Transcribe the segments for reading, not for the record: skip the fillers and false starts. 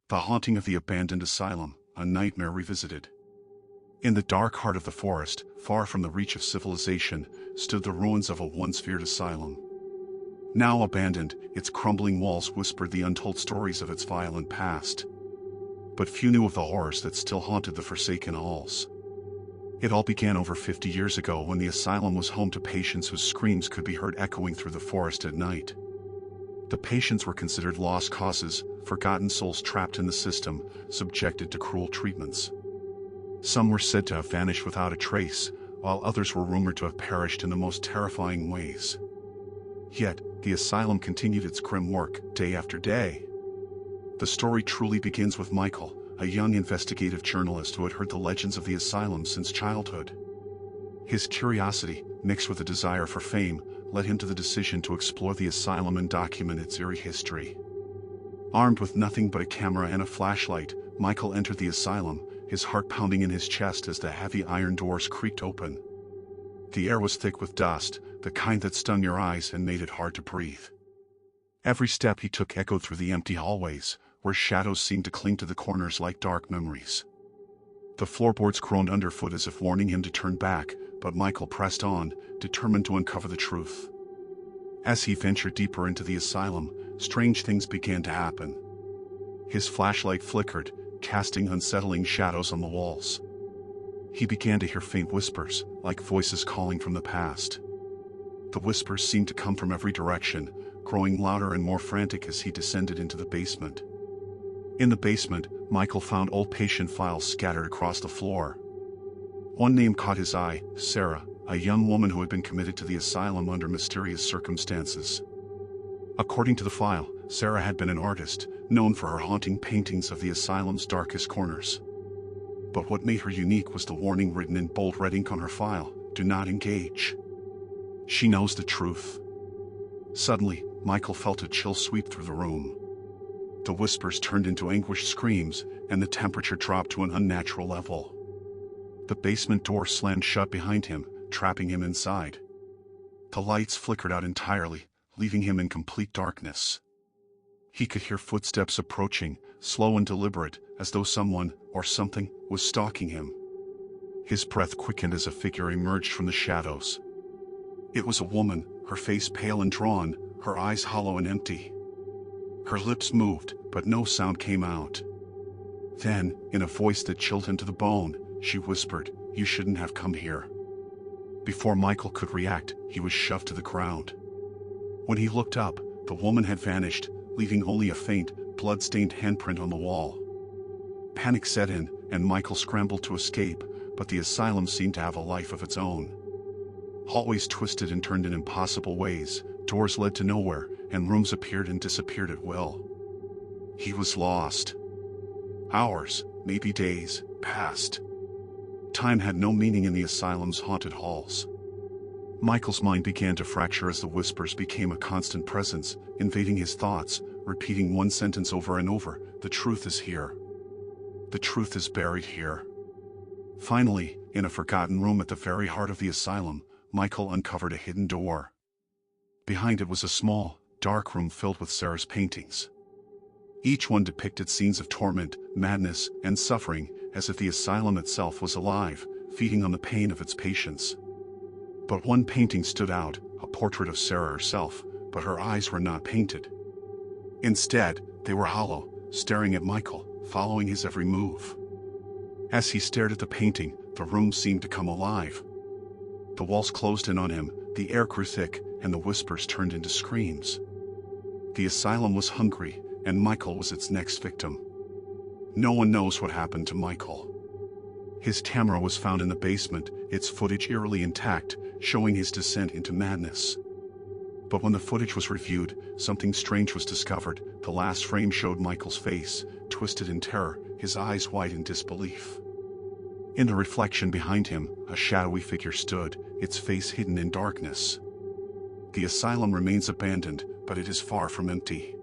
The Haunting of the Abandoned Asylum, a Nightmare Revisited. In the dark heart of the forest, far from the reach of civilization, stood the ruins of a once feared asylum. Now abandoned, its crumbling walls whispered the untold stories of its violent past. But few knew of the horrors that still haunted the forsaken halls. It all began over 50 years ago when the asylum was home to patients whose screams could be heard echoing through the forest at night. The patients were considered lost causes, forgotten souls trapped in the system, subjected to cruel treatments. Some were said to have vanished without a trace, while others were rumored to have perished in the most terrifying ways. Yet, the asylum continued its grim work, day after day. The story truly begins with Michael, a young investigative journalist who had heard the legends of the asylum since childhood. His curiosity, mixed with a desire for fame, led him to the decision to explore the asylum and document its eerie history. Armed with nothing but a camera and a flashlight, Michael entered the asylum, his heart pounding in his chest as the heavy iron doors creaked open. The air was thick with dust, the kind that stung your eyes and made it hard to breathe. Every step he took echoed through the empty hallways, where shadows seemed to cling to the corners like dark memories. The floorboards groaned underfoot as if warning him to turn back, but Michael pressed on, determined to uncover the truth. As he ventured deeper into the asylum, strange things began to happen. His flashlight flickered, casting unsettling shadows on the walls. He began to hear faint whispers, like voices calling from the past. The whispers seemed to come from every direction, growing louder and more frantic as he descended into the basement. In the basement, Michael found old patient files scattered across the floor. One name caught his eye: Sarah, a young woman who had been committed to the asylum under mysterious circumstances. According to the file, Sarah had been an artist, known for her haunting paintings of the asylum's darkest corners. But what made her unique was the warning written in bold red ink on her file: "Do not engage. She knows the truth." Suddenly, Michael felt a chill sweep through the room. The whispers turned into anguished screams, and the temperature dropped to an unnatural level. The basement door slammed shut behind him, trapping him inside. The lights flickered out entirely, leaving him in complete darkness. He could hear footsteps approaching, slow and deliberate, as though someone, or something, was stalking him. His breath quickened as a figure emerged from the shadows. It was a woman, her face pale and drawn, her eyes hollow and empty. Her lips moved, but no sound came out. Then, in a voice that chilled him to the bone, she whispered, "You shouldn't have come here." Before Michael could react, he was shoved to the ground. When he looked up, the woman had vanished, leaving only a faint, blood-stained handprint on the wall. Panic set in, and Michael scrambled to escape, but the asylum seemed to have a life of its own. Hallways twisted and turned in impossible ways, doors led to nowhere, and rooms appeared and disappeared at will. He was lost. Hours, maybe days, passed. Time had no meaning in the asylum's haunted halls. Michael's mind began to fracture as the whispers became a constant presence, invading his thoughts, repeating one sentence over and over: "The truth is here. The truth is buried here." Finally, in a forgotten room at the very heart of the asylum, Michael uncovered a hidden door. Behind it was a small, dark room filled with Sarah's paintings. Each one depicted scenes of torment, madness, and suffering, as if the asylum itself was alive, feeding on the pain of its patients. But one painting stood out, a portrait of Sarah herself, but her eyes were not painted. Instead, they were hollow, staring at Michael, following his every move. As he stared at the painting, the room seemed to come alive. The walls closed in on him, the air grew thick, and the whispers turned into screams. The asylum was hungry, and Michael was its next victim. No one knows what happened to Michael. His camera was found in the basement, its footage eerily intact, showing his descent into madness. But when the footage was reviewed, something strange was discovered. The last frame showed Michael's face, twisted in terror, his eyes wide in disbelief. In the reflection behind him, a shadowy figure stood, its face hidden in darkness. The asylum remains abandoned, but it is far from empty.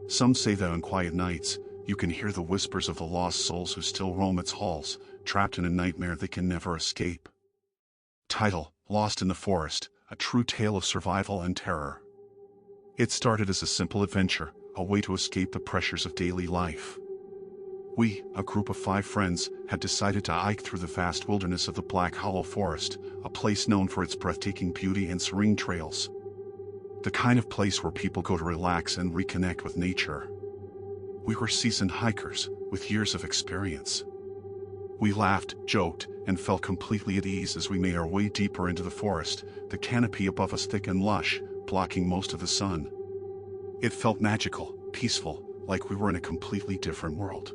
Some say that on quiet nights, you can hear the whispers of the lost souls who still roam its halls, trapped in a nightmare they can never escape. Title: Lost in the Forest, a true tale of survival and terror. It started as a simple adventure, a way to escape the pressures of daily life. We, a group of 5 friends, had decided to hike through the vast wilderness of the Black Hollow Forest, a place known for its breathtaking beauty and serene trails. The kind of place where people go to relax and reconnect with nature. We were seasoned hikers, with years of experience. We laughed, joked, and felt completely at ease as we made our way deeper into the forest, the canopy above us thick and lush, blocking most of the sun. It felt magical, peaceful, like we were in a completely different world.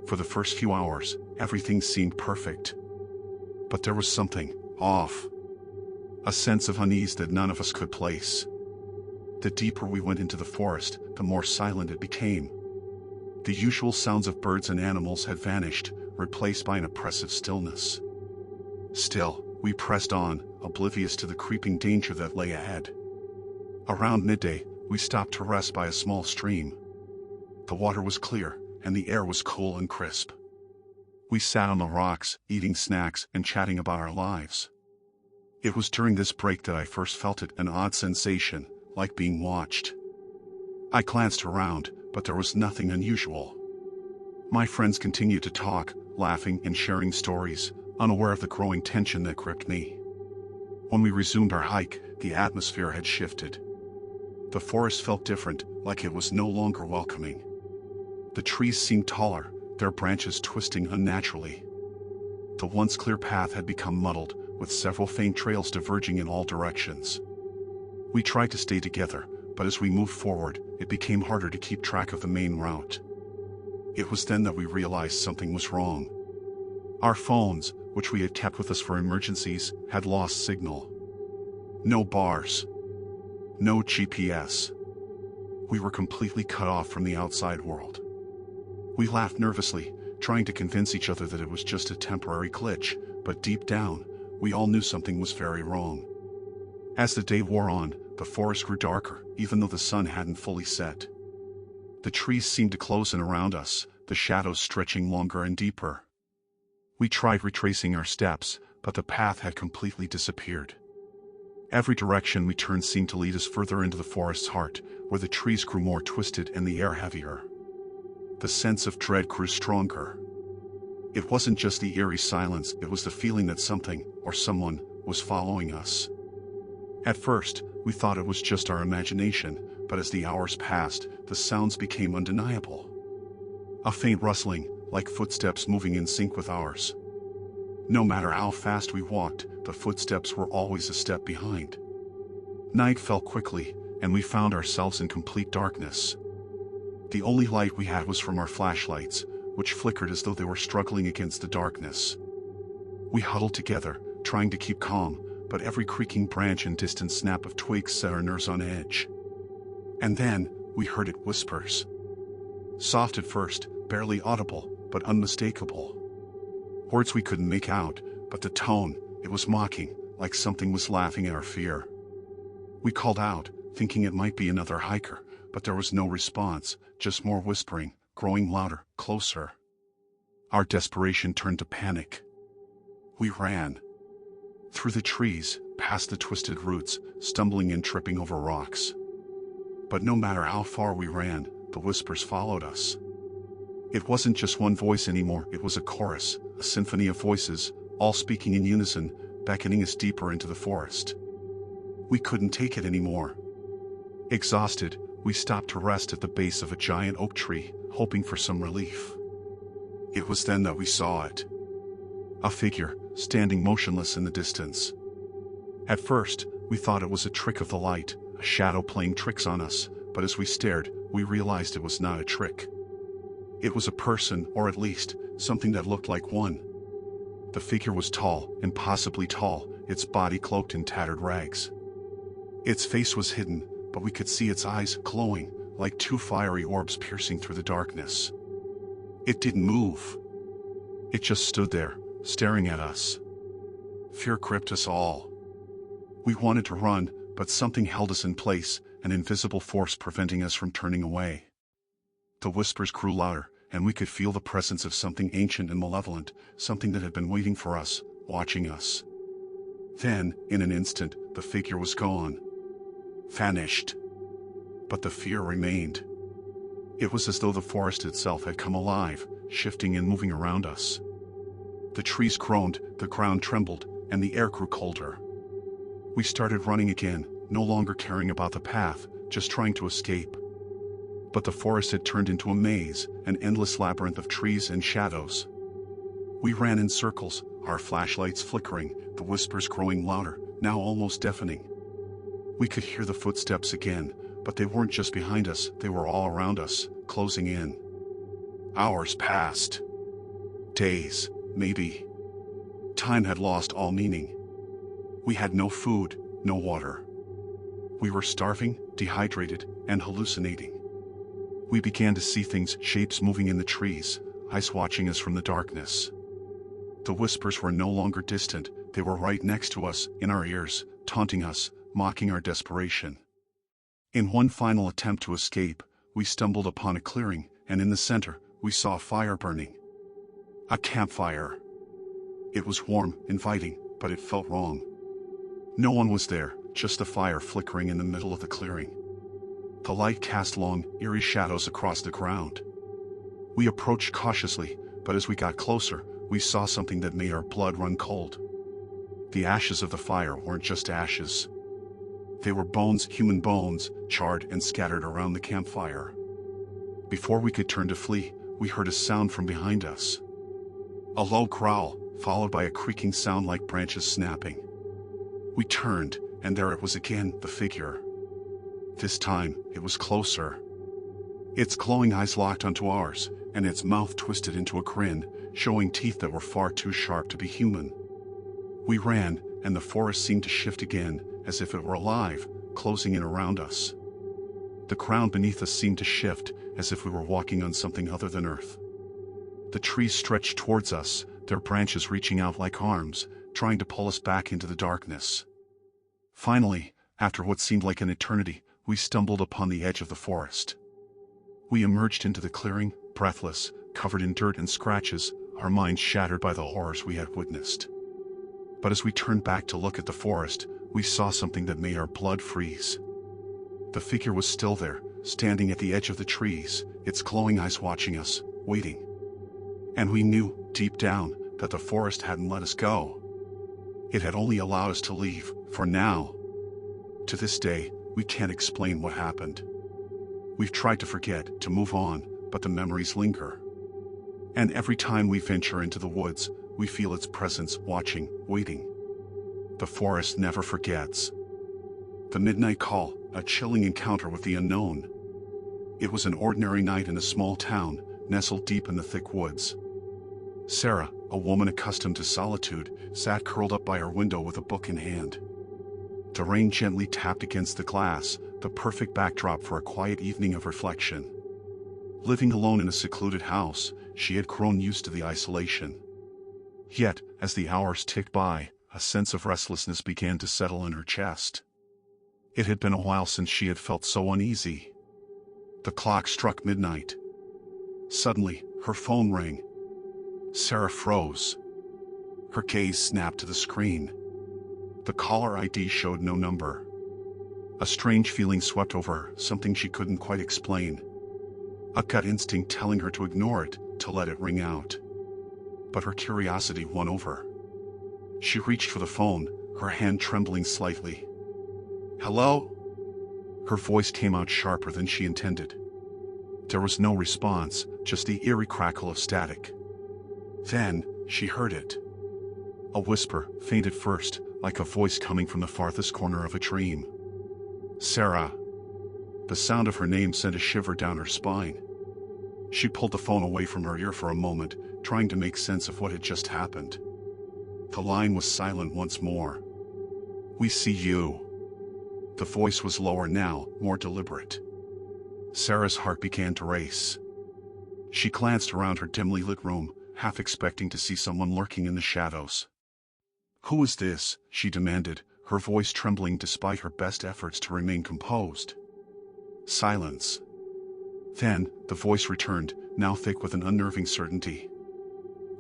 For the first few hours, everything seemed perfect. But there was something off. A sense of unease that none of us could place. The deeper we went into the forest, the more silent it became. The usual sounds of birds and animals had vanished, replaced by an oppressive stillness. Still, we pressed on, oblivious to the creeping danger that lay ahead. Around midday, we stopped to rest by a small stream. The water was clear, and the air was cool and crisp. We sat on the rocks, eating snacks and chatting about our lives. It was during this break that I first felt an odd sensation, like being watched. I glanced around, but there was nothing unusual. My friends continued to talk, laughing and sharing stories, unaware of the growing tension that gripped me. When we resumed our hike, the atmosphere had shifted. The forest felt different, like it was no longer welcoming. The trees seemed taller, their branches twisting unnaturally. The once clear path had become muddled, with several faint trails diverging in all directions. We tried to stay together, but as we moved forward, it became harder to keep track of the main route. It was then that we realized something was wrong. Our phones, which we had kept with us for emergencies, had lost signal. No bars. No GPS. We were completely cut off from the outside world. We laughed nervously, trying to convince each other that it was just a temporary glitch, but deep down, we all knew something was very wrong. As the day wore on, the forest grew darker, even though the sun hadn't fully set. The trees seemed to close in around us, the shadows stretching longer and deeper. We tried retracing our steps, but the path had completely disappeared. Every direction we turned seemed to lead us further into the forest's heart, where the trees grew more twisted and the air heavier. The sense of dread grew stronger. It wasn't just the eerie silence, it was the feeling that something, or someone, was following us. At first, we thought it was just our imagination, but as the hours passed, the sounds became undeniable. A faint rustling, like footsteps moving in sync with ours. No matter how fast we walked, the footsteps were always a step behind. Night fell quickly, and we found ourselves in complete darkness. The only light we had was from our flashlights, which flickered as though they were struggling against the darkness. We huddled together, trying to keep calm, but every creaking branch and distant snap of twigs set our nerves on edge. And then, we heard it whispers. Soft at first, barely audible, but unmistakable. Words we couldn't make out, but the tone, it was mocking, like something was laughing at our fear. We called out, thinking it might be another hiker, but there was no response, just more whispering, growing louder, closer. Our desperation turned to panic. We ran. Through the trees, past the twisted roots, stumbling and tripping over rocks. But no matter how far we ran, the whispers followed us. It wasn't just one voice anymore, it was a chorus, a symphony of voices, all speaking in unison, beckoning us deeper into the forest. We couldn't take it anymore. Exhausted, we stopped to rest at the base of a giant oak tree, hoping for some relief. It was then that we saw it. A figure, standing motionless in the distance. At first, we thought it was a trick of the light, a shadow playing tricks on us, but as we stared, we realized it was not a trick. It was a person, or at least, something that looked like one. The figure was tall, impossibly tall, its body cloaked in tattered rags. Its face was hidden, but we could see its eyes glowing, like two fiery orbs piercing through the darkness. It didn't move. It just stood there, staring at us. Fear gripped us all. We wanted to run, but something held us in place, an invisible force preventing us from turning away. The whispers grew louder, and we could feel the presence of something ancient and malevolent, something that had been waiting for us, watching us. Then, in an instant, the figure was gone. Vanished. But the fear remained. It was as though the forest itself had come alive, shifting and moving around us. The trees groaned, the ground trembled, and the air grew colder. We started running again, no longer caring about the path, just trying to escape. But the forest had turned into a maze, an endless labyrinth of trees and shadows. We ran in circles, our flashlights flickering, the whispers growing louder, now almost deafening. We could hear the footsteps again, but they weren't just behind us, they were all around us, closing in. Hours passed. Days, maybe. Time had lost all meaning. We had no food, no water. We were starving, dehydrated, and hallucinating. We began to see things, shapes moving in the trees, eyes watching us from the darkness. The whispers were no longer distant, they were right next to us, in our ears, taunting us, mocking our desperation. In one final attempt to escape, we stumbled upon a clearing, and in the center, we saw a fire burning. A campfire. It was warm, inviting, but it felt wrong. No one was there, just the fire flickering in the middle of the clearing. The light cast long, eerie shadows across the ground. We approached cautiously, but as we got closer, we saw something that made our blood run cold. The ashes of the fire weren't just ashes. They were bones, human bones, charred and scattered around the campfire. Before we could turn to flee, we heard a sound from behind us. A low growl, followed by a creaking sound like branches snapping. We turned, and there it was again, the figure. This time, it was closer. Its glowing eyes locked onto ours, and its mouth twisted into a grin, showing teeth that were far too sharp to be human. We ran, and the forest seemed to shift again, as if it were alive, closing in around us. The ground beneath us seemed to shift, as if we were walking on something other than earth. The trees stretched towards us, their branches reaching out like arms, trying to pull us back into the darkness. Finally, after what seemed like an eternity, we stumbled upon the edge of the forest. We emerged into the clearing, breathless, covered in dirt and scratches, our minds shattered by the horrors we had witnessed. But as we turned back to look at the forest, we saw something that made our blood freeze. The figure was still there, standing at the edge of the trees, its glowing eyes watching us, waiting. And we knew, deep down, that the forest hadn't let us go. It had only allowed us to leave, for now. To this day, we can't explain what happened. We've tried to forget, to move on, but the memories linger. And every time we venture into the woods, we feel its presence, watching, waiting. The forest never forgets. The midnight call, a chilling encounter with the unknown. It was an ordinary night in a small town, nestled deep in the thick woods. Sarah, a woman accustomed to solitude, sat curled up by her window with a book in hand. The rain gently tapped against the glass, the perfect backdrop for a quiet evening of reflection. Living alone in a secluded house, she had grown used to the isolation. Yet, as the hours ticked by, a sense of restlessness began to settle in her chest. It had been a while since she had felt so uneasy. The clock struck midnight. Suddenly, her phone rang. Sarah froze. Her gaze snapped to the screen. The caller ID showed no number. A strange feeling swept over her, something she couldn't quite explain. A gut instinct telling her to ignore it, to let it ring out. But her curiosity won over. She reached for the phone, her hand trembling slightly. "Hello?" Her voice came out sharper than she intended. There was no response, just the eerie crackle of static. Then, she heard it. A whisper, faint at first, like a voice coming from the farthest corner of a dream. "Sarah." The sound of her name sent a shiver down her spine. She pulled the phone away from her ear for a moment, trying to make sense of what had just happened. The line was silent once more. "We see you." The voice was lower now, more deliberate. Sarah's heart began to race. She glanced around her dimly lit room, half expecting to see someone lurking in the shadows. "Who is this?" she demanded, her voice trembling despite her best efforts to remain composed. Silence. Then, the voice returned, now thick with an unnerving certainty.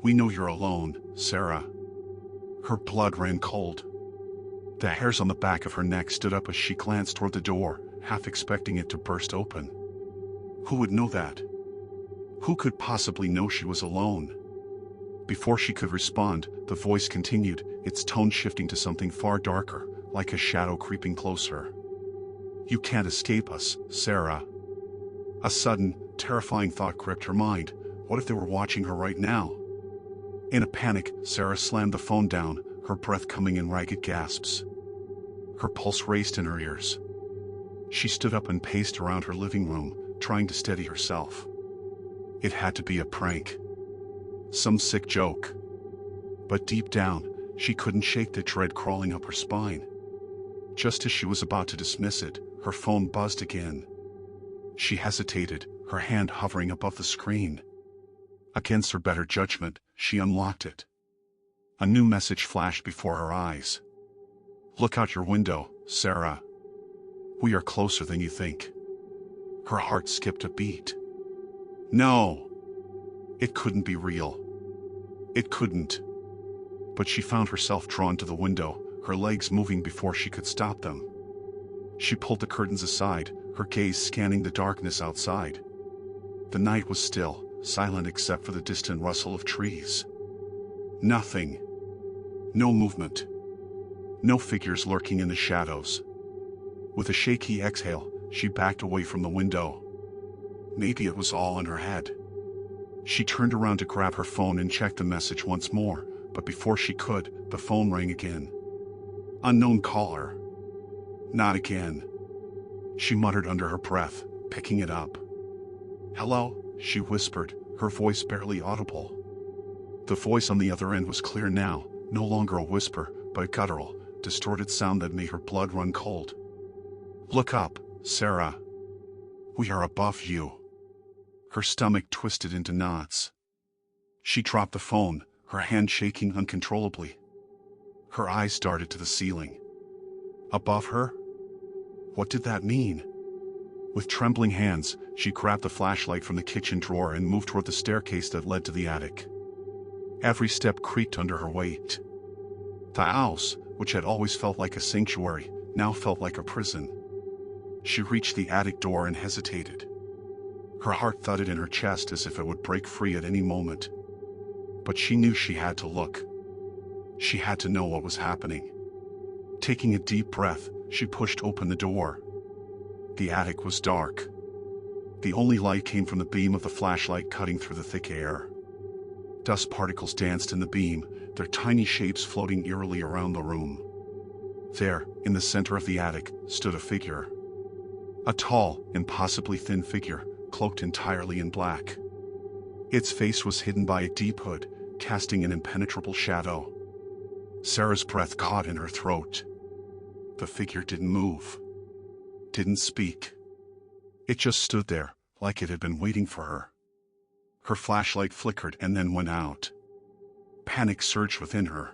"We know you're alone, Sarah." Her blood ran cold. The hairs on the back of her neck stood up as she glanced toward the door, half expecting it to burst open. Who would know that? Who could possibly know she was alone? Before she could respond, the voice continued, its tone shifting to something far darker, like a shadow creeping closer. You can't escape us, Sarah. A sudden, terrifying thought gripped her mind. What if they were watching her right now? In a panic, Sarah slammed the phone down, her breath coming in ragged gasps. Her pulse raced in her ears. She stood up and paced around her living room, trying to steady herself. It had to be a prank. Some sick joke. But deep down, she couldn't shake the dread crawling up her spine. Just as she was about to dismiss it, her phone buzzed again. She hesitated, her hand hovering above the screen. Against her better judgment, she unlocked it. A new message flashed before her eyes. Look out your window, Sarah. We are closer than you think. Her heart skipped a beat. No. It couldn't be real. It couldn't. But she found herself drawn to the window, her legs moving before she could stop them. She pulled the curtains aside, her gaze scanning the darkness outside. The night was still, silent except for the distant rustle of trees. Nothing. No movement. No figures lurking in the shadows. With a shaky exhale, she backed away from the window. Maybe it was all in her head. She turned around to grab her phone and check the message once more, but before she could, the phone rang again. Unknown caller. Not again. She muttered under her breath, picking it up. Hello, she whispered, her voice barely audible. The voice on the other end was clear now, no longer a whisper, but a guttural, distorted sound that made her blood run cold. Look up, Sarah. We are above you. Her stomach twisted into knots. She dropped the phone, her hand shaking uncontrollably. Her eyes darted to the ceiling. Above her? What did that mean? With trembling hands, she grabbed the flashlight from the kitchen drawer and moved toward the staircase that led to the attic. Every step creaked under her weight. The house, which had always felt like a sanctuary, now felt like a prison. She reached the attic door and hesitated. Her heart thudded in her chest as if it would break free at any moment. But she knew she had to look. She had to know what was happening. Taking a deep breath, she pushed open the door. The attic was dark. The only light came from the beam of the flashlight cutting through the thick air. Dust particles danced in the beam, their tiny shapes floating eerily around the room. There, in the center of the attic, stood a figure. A tall, impossibly thin figure, cloaked entirely in black. Its face was hidden by a deep hood, casting an impenetrable shadow. Sarah's breath caught in her throat. The figure didn't move. Didn't speak. It just stood there, like it had been waiting for her. Her flashlight flickered and then went out. Panic surged within her.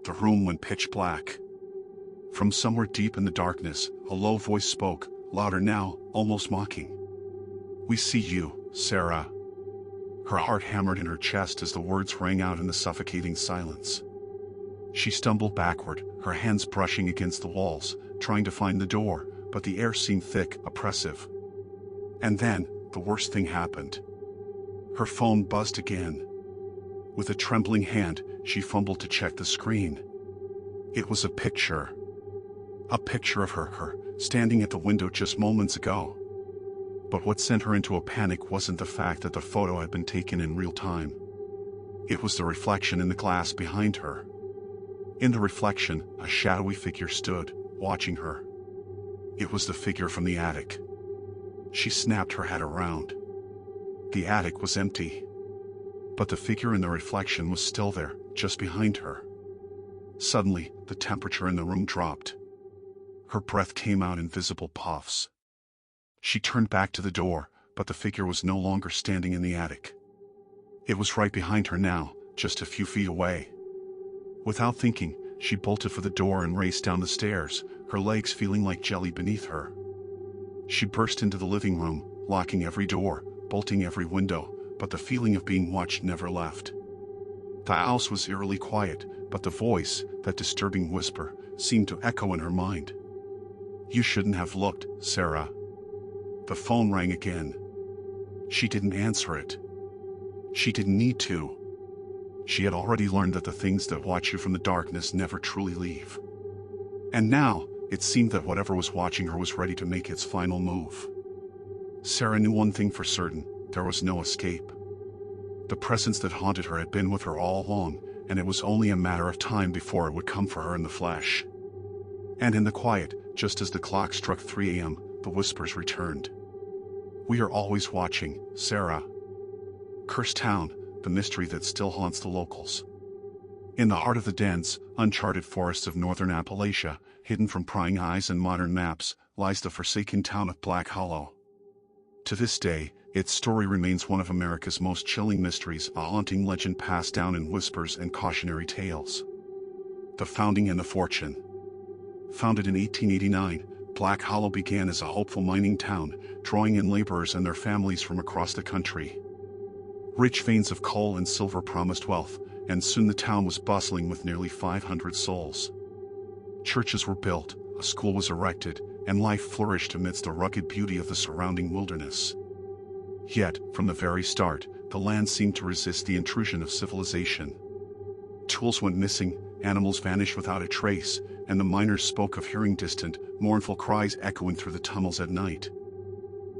The room went pitch black. From somewhere deep in the darkness, a low voice spoke, louder now, almost mocking. We see you, Sarah. Her heart hammered in her chest as the words rang out in the suffocating silence. She stumbled backward, her hands brushing against the walls, trying to find the door, but the air seemed thick, oppressive. And then, the worst thing happened. Her phone buzzed again. With a trembling hand, she fumbled to check the screen. It was a picture. A picture of her standing at the window just moments ago. But what sent her into a panic wasn't the fact that the photo had been taken in real time. It was the reflection in the glass behind her. In the reflection, a shadowy figure stood, watching her. It was the figure from the attic. She snapped her head around. The attic was empty. But the figure in the reflection was still there, just behind her. Suddenly, the temperature in the room dropped. Her breath came out in visible puffs. She turned back to the door, but the figure was no longer standing in the attic. It was right behind her now, just a few feet away. Without thinking, she bolted for the door and raced down the stairs, her legs feeling like jelly beneath her. She burst into the living room, locking every door, bolting every window, but the feeling of being watched never left. The house was eerily quiet, but the voice, that disturbing whisper, seemed to echo in her mind. You shouldn't have looked, Sarah. The phone rang again. She didn't answer it. She didn't need to. She had already learned that the things that watch you from the darkness never truly leave. And now, it seemed that whatever was watching her was ready to make its final move. Sarah knew one thing for certain: there was no escape. The presence that haunted her had been with her all along, and it was only a matter of time before it would come for her in the flesh. And in the quiet, just as the clock struck 3 a.m., the whispers returned. "We are always watching, Sarah. Cursed town, the mystery that still haunts the locals." In the heart of the dense, uncharted forests of northern Appalachia, hidden from prying eyes and modern maps, lies the forsaken town of Black Hollow. To this day, its story remains one of America's most chilling mysteries, a haunting legend passed down in whispers and cautionary tales. The founding and the fortune. Founded in 1889, Black Hollow began as a hopeful mining town, drawing in laborers and their families from across the country. Rich veins of coal and silver promised wealth, and soon the town was bustling with nearly 500 souls. Churches were built, a school was erected, and life flourished amidst the rugged beauty of the surrounding wilderness. Yet, from the very start, the land seemed to resist the intrusion of civilization. Tools went missing, animals vanished without a trace, and the miners spoke of hearing distant, mournful cries echoing through the tunnels at night.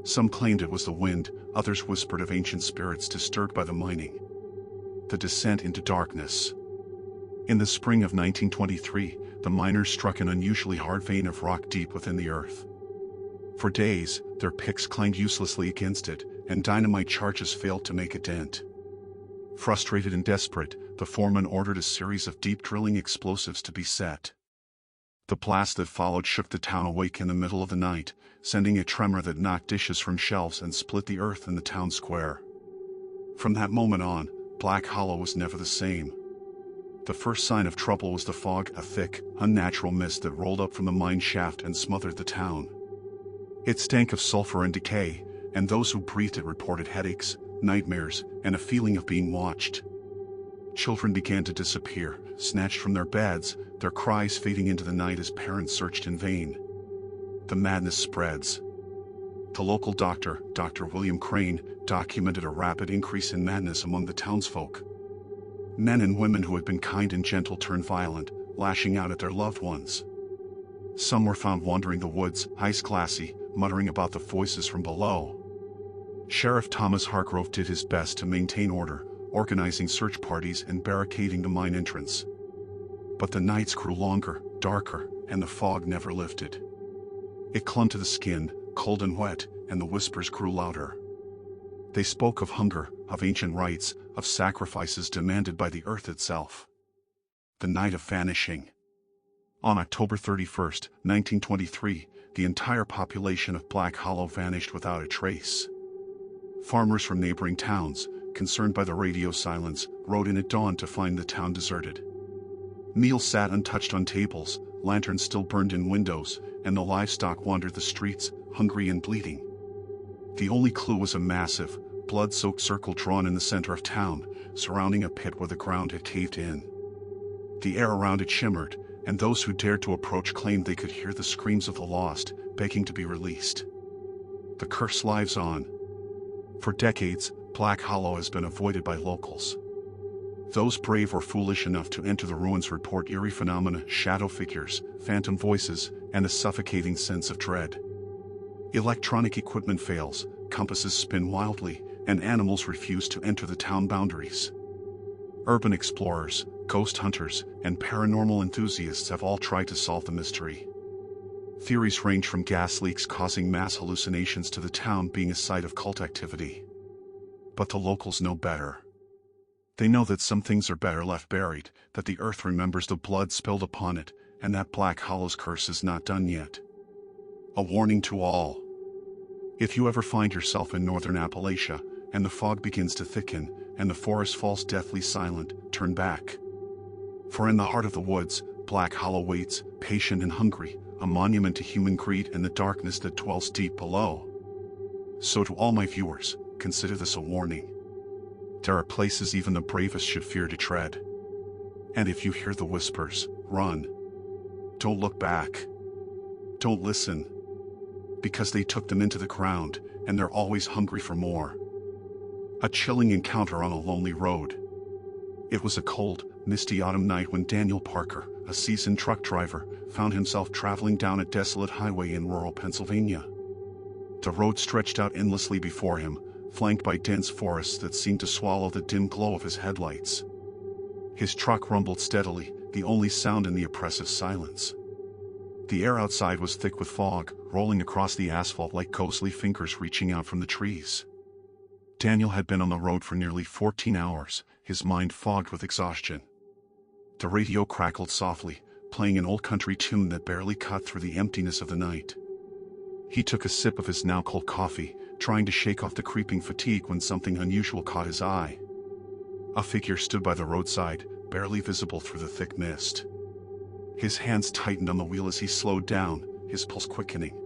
Some claimed it was the wind, others whispered of ancient spirits disturbed by the mining. The descent into darkness. In the spring of 1923, the miners struck an unusually hard vein of rock deep within the earth. For days, their picks clanged uselessly against it, and dynamite charges failed to make a dent. Frustrated and desperate, the foreman ordered a series of deep drilling explosives to be set. The blast that followed shook the town awake in the middle of the night, sending a tremor that knocked dishes from shelves and split the earth in the town square. From that moment on, Black Hollow was never the same. The first sign of trouble was the fog, a thick, unnatural mist that rolled up from the mine shaft and smothered the town. It stank of sulfur and decay, and those who breathed it reported headaches, nightmares, and a feeling of being watched. Children began to disappear, snatched from their beds, their cries fading into the night as parents searched in vain. The madness spreads. The local doctor, Dr. William Crane, documented a rapid increase in madness among the townsfolk. Men and women who had been kind and gentle turned violent, lashing out at their loved ones. Some were found wandering the woods, ice glassy, muttering about the voices from below. Sheriff Thomas Hargrove did his best to maintain order, organizing search parties and barricading the mine entrance. But the nights grew longer, darker, and the fog never lifted. It clung to the skin, cold and wet, and the whispers grew louder. They spoke of hunger, of ancient rites, of sacrifices demanded by the earth itself. The night of vanishing. On October 31st, 1923, the entire population of Black Hollow vanished without a trace. Farmers from neighboring towns, concerned by the radio silence, rode in at dawn to find the town deserted. Meals sat untouched on tables, lanterns still burned in windows, and the livestock wandered the streets, hungry and bleeding. The only clue was a massive, blood-soaked circle drawn in the center of town, surrounding a pit where the ground had caved in. The air around it shimmered, and those who dared to approach claimed they could hear the screams of the lost, begging to be released. The curse lives on. For decades, Black Hollow has been avoided by locals. Those brave or foolish enough to enter the ruins report eerie phenomena, shadow figures, phantom voices, and a suffocating sense of dread. Electronic equipment fails, compasses spin wildly, and animals refuse to enter the town boundaries. Urban explorers, ghost hunters, and paranormal enthusiasts have all tried to solve the mystery. Theories range from gas leaks causing mass hallucinations to the town being a site of cult activity. But the locals know better. They know that some things are better left buried, that the earth remembers the blood spilled upon it, and that Black Hollow's curse is not done yet. A warning to all. If you ever find yourself in northern Appalachia, and the fog begins to thicken, and the forest falls deathly silent, turn back. For in the heart of the woods, Black Hollow waits, patient and hungry, a monument to human greed and the darkness that dwells deep below. So to all my viewers, consider this a warning. There are places even the bravest should fear to tread. And if you hear the whispers, run. Don't look back. Don't listen. Because they took them into the ground, and they're always hungry for more. A chilling encounter on a lonely road. It was a cold, misty autumn night when Daniel Parker, a seasoned truck driver, found himself traveling down a desolate highway in rural Pennsylvania. The road stretched out endlessly before him, flanked by dense forests that seemed to swallow the dim glow of his headlights. His truck rumbled steadily, the only sound in the oppressive silence. The air outside was thick with fog, rolling across the asphalt like ghostly fingers reaching out from the trees. Daniel had been on the road for nearly 14 hours, his mind fogged with exhaustion. The radio crackled softly, playing an old country tune that barely cut through the emptiness of the night. He took a sip of his now cold coffee, trying to shake off the creeping fatigue when something unusual caught his eye. A figure stood by the roadside, barely visible through the thick mist. His hands tightened on the wheel as he slowed down, his pulse quickening.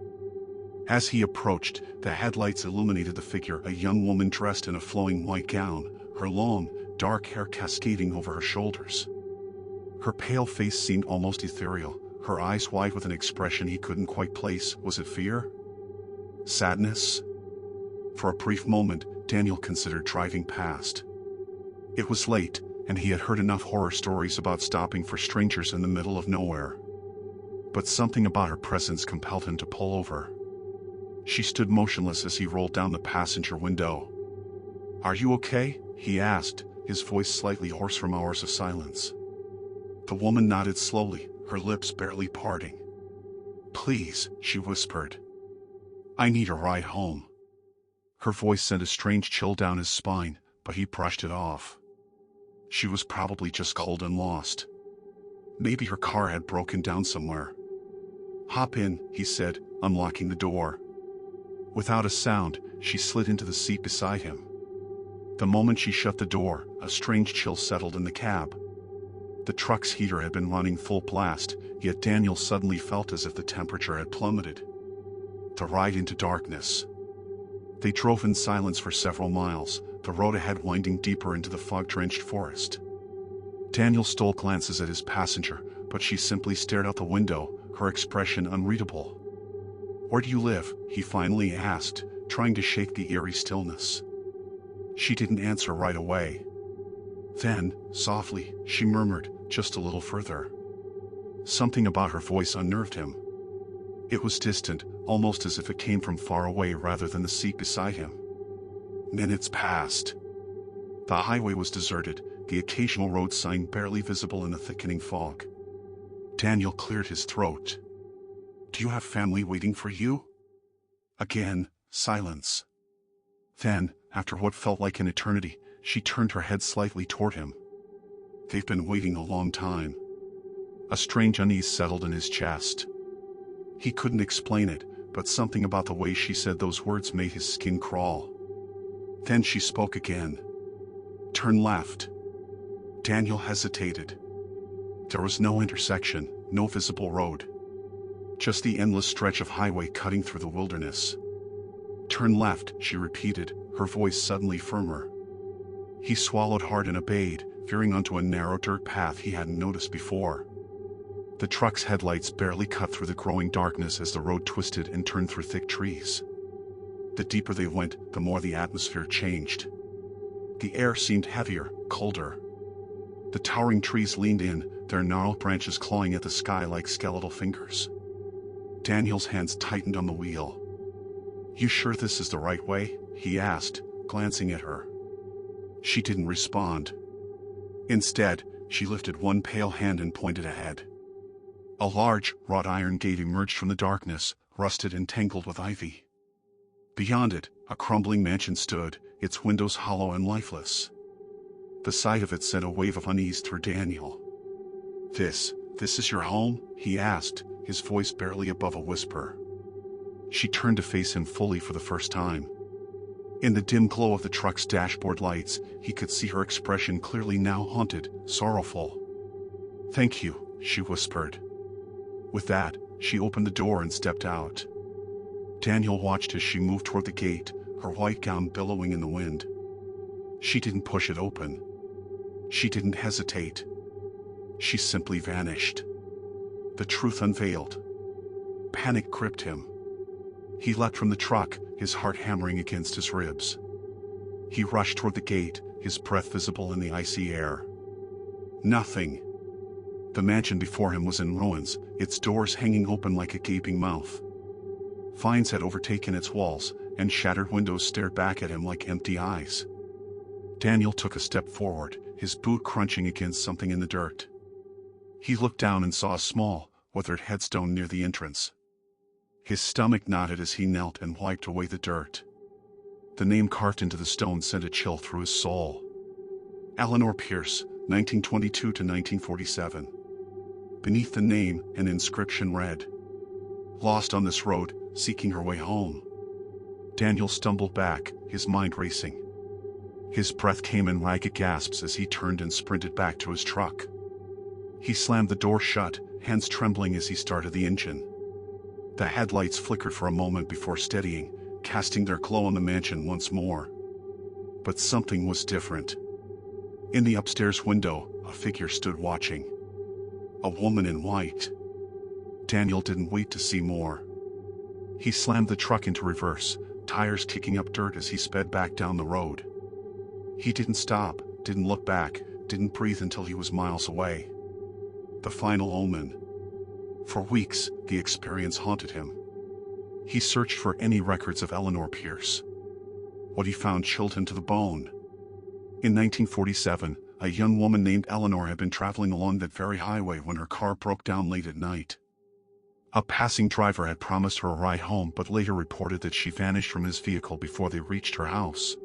As he approached, the headlights illuminated the figure, a young woman dressed in a flowing white gown, her long, dark hair cascading over her shoulders. Her pale face seemed almost ethereal, her eyes wide with an expression he couldn't quite place. Was it fear? Sadness? For a brief moment, Daniel considered driving past. It was late, and he had heard enough horror stories about stopping for strangers in the middle of nowhere. But something about her presence compelled him to pull over. She stood motionless as he rolled down the passenger window. "Are you okay?" he asked, his voice slightly hoarse from hours of silence. The woman nodded slowly, her lips barely parting. "Please," she whispered. "I need a ride home." Her voice sent a strange chill down his spine, but he brushed it off. She was probably just cold and lost. Maybe her car had broken down somewhere. "Hop in," he said, unlocking the door. Without a sound, she slid into the seat beside him. The moment she shut the door, a strange chill settled in the cab. The truck's heater had been running full blast, yet Daniel suddenly felt as if the temperature had plummeted. The ride into darkness. They drove in silence for several miles, the road ahead winding deeper into the fog-drenched forest. Daniel stole glances at his passenger, but she simply stared out the window, her expression unreadable. "Where do you live?" he finally asked, trying to shake the eerie stillness. She didn't answer right away. Then, softly, she murmured, "Just a little further." Something about her voice unnerved him. It was distant, almost as if it came from far away rather than the seat beside him. Minutes passed. The highway was deserted, the occasional road sign barely visible in the thickening fog. Daniel cleared his throat. "Do you have family waiting for you?" Again, silence. Then, after what felt like an eternity, she turned her head slightly toward him. "They've been waiting a long time." A strange unease settled in his chest. He couldn't explain it, but something about the way she said those words made his skin crawl. Then she spoke again. "Turn left." Daniel hesitated. There was no intersection, no visible road. Just the endless stretch of highway cutting through the wilderness. "Turn left," she repeated, her voice suddenly firmer. He swallowed hard and obeyed, veering onto a narrow dirt path he hadn't noticed before. The truck's headlights barely cut through the growing darkness as the road twisted and turned through thick trees. The deeper they went, the more the atmosphere changed. The air seemed heavier, colder. The towering trees leaned in, their gnarled branches clawing at the sky like skeletal fingers. Daniel's hands tightened on the wheel. "You sure this is the right way?" he asked, glancing at her. She didn't respond. Instead, she lifted one pale hand and pointed ahead. A large, wrought iron gate emerged from the darkness, rusted and tangled with ivy. Beyond it, a crumbling mansion stood, its windows hollow and lifeless. The sight of it sent a wave of unease through Daniel. This is your home?" he asked, his voice barely above a whisper. She turned to face him fully for the first time. In the dim glow of the truck's dashboard lights, he could see her expression clearly, now haunted, sorrowful. "Thank you," she whispered. With that, she opened the door and stepped out. Daniel watched as she moved toward the gate, her white gown billowing in the wind. She didn't push it open. She didn't hesitate. She simply vanished. The truth unveiled. Panic gripped him. He leapt from the truck, his heart hammering against his ribs. He rushed toward the gate, his breath visible in the icy air. Nothing. The mansion before him was in ruins, its doors hanging open like a gaping mouth. Vines had overtaken its walls, and shattered windows stared back at him like empty eyes. Daniel took a step forward, his boot crunching against something in the dirt. He looked down and saw a small, weathered headstone near the entrance. His stomach knotted as he knelt and wiped away the dirt. The name carved into the stone sent a chill through his soul. Eleanor Pierce, 1922 to 1947. Beneath the name, an inscription read, "Lost on this road, seeking her way home." Daniel stumbled back, his mind racing. His breath came in ragged gasps as he turned and sprinted back to his truck. He slammed the door shut, hands trembling as he started the engine. The headlights flickered for a moment before steadying, casting their glow on the mansion once more. But something was different. In the upstairs window, a figure stood watching. A woman in white. Daniel didn't wait to see more. He slammed the truck into reverse, tires kicking up dirt as he sped back down the road. He didn't stop, didn't look back, didn't breathe until he was miles away. The final omen. For weeks, the experience haunted him. He searched for any records of Eleanor Pierce. What he found chilled him to the bone. In 1947, a young woman named Eleanor had been traveling along that very highway when her car broke down late at night. A passing driver had promised her a ride home but later reported that she vanished from his vehicle before they reached her house.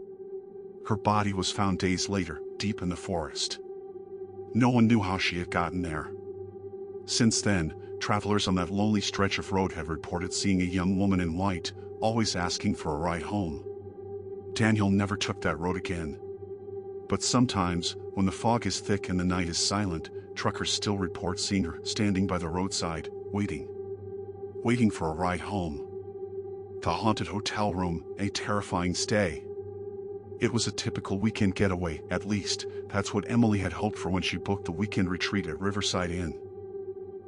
Her body was found days later, deep in the forest. No one knew how she had gotten there. Since then, travelers on that lonely stretch of road had reported seeing a young woman in white, always asking for a ride home. Daniel never took that road again. But sometimes, when the fog is thick and the night is silent, truckers still report seeing her standing by the roadside, waiting for a ride home. The haunted hotel room, a terrifying stay. It was a typical weekend getaway, at least, that's what Emily had hoped for when she booked the weekend retreat at Riverside Inn.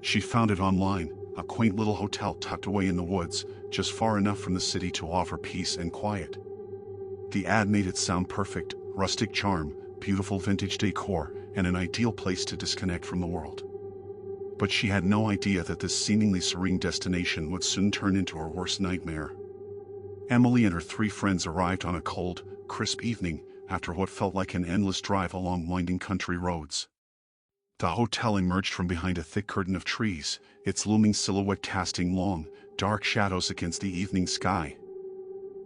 She found it online, a quaint little hotel tucked away in the woods, just far enough from the city to offer peace and quiet. The ad made it sound perfect, rustic charm, beautiful vintage decor, and an ideal place to disconnect from the world. But she had no idea that this seemingly serene destination would soon turn into her worst nightmare. Emily and her 3 friends arrived on a cold, crisp evening, after what felt like an endless drive along winding country roads. The hotel emerged from behind a thick curtain of trees, its looming silhouette casting long, dark shadows against the evening sky.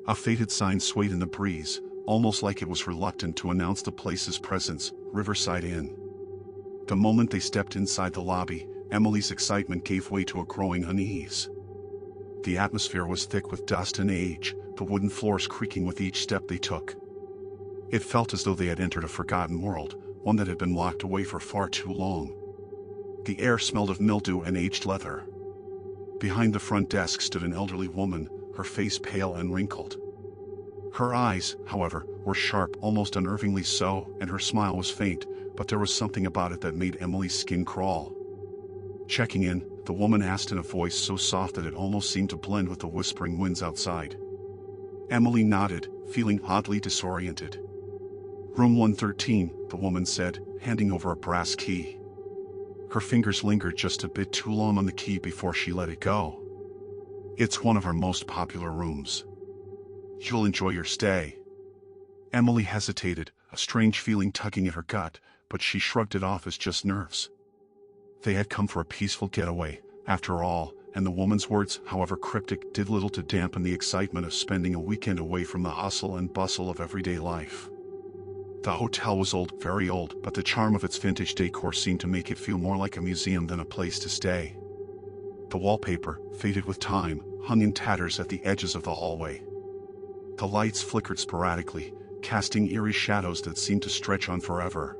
A faded sign swayed in the breeze, almost like it was reluctant to announce the place's presence, Riverside Inn. The moment they stepped inside the lobby, Emily's excitement gave way to a growing unease. The atmosphere was thick with dust and age, the wooden floors creaking with each step they took. It felt as though they had entered a forgotten world, one that had been locked away for far too long. The air smelled of mildew and aged leather. Behind the front desk stood an elderly woman, her face pale and wrinkled. Her eyes, however, were sharp, almost unnervingly so, and her smile was faint, but there was something about it that made Emily's skin crawl. Checking in, the woman asked in a voice so soft that it almost seemed to blend with the whispering winds outside. Emily nodded, feeling oddly disoriented. "Room 113, the woman said, handing over a brass key. Her fingers lingered just a bit too long on the key before she let it go. "It's one of our most popular rooms. You'll enjoy your stay." Emily hesitated, a strange feeling tugging at her gut, but she shrugged it off as just nerves. They had come for a peaceful getaway, after all, and the woman's words, however cryptic, did little to dampen the excitement of spending a weekend away from the hustle and bustle of everyday life. The hotel was old, very old, but the charm of its vintage decor seemed to make it feel more like a museum than a place to stay. The wallpaper, faded with time, hung in tatters at the edges of the hallway. The lights flickered sporadically, casting eerie shadows that seemed to stretch on forever.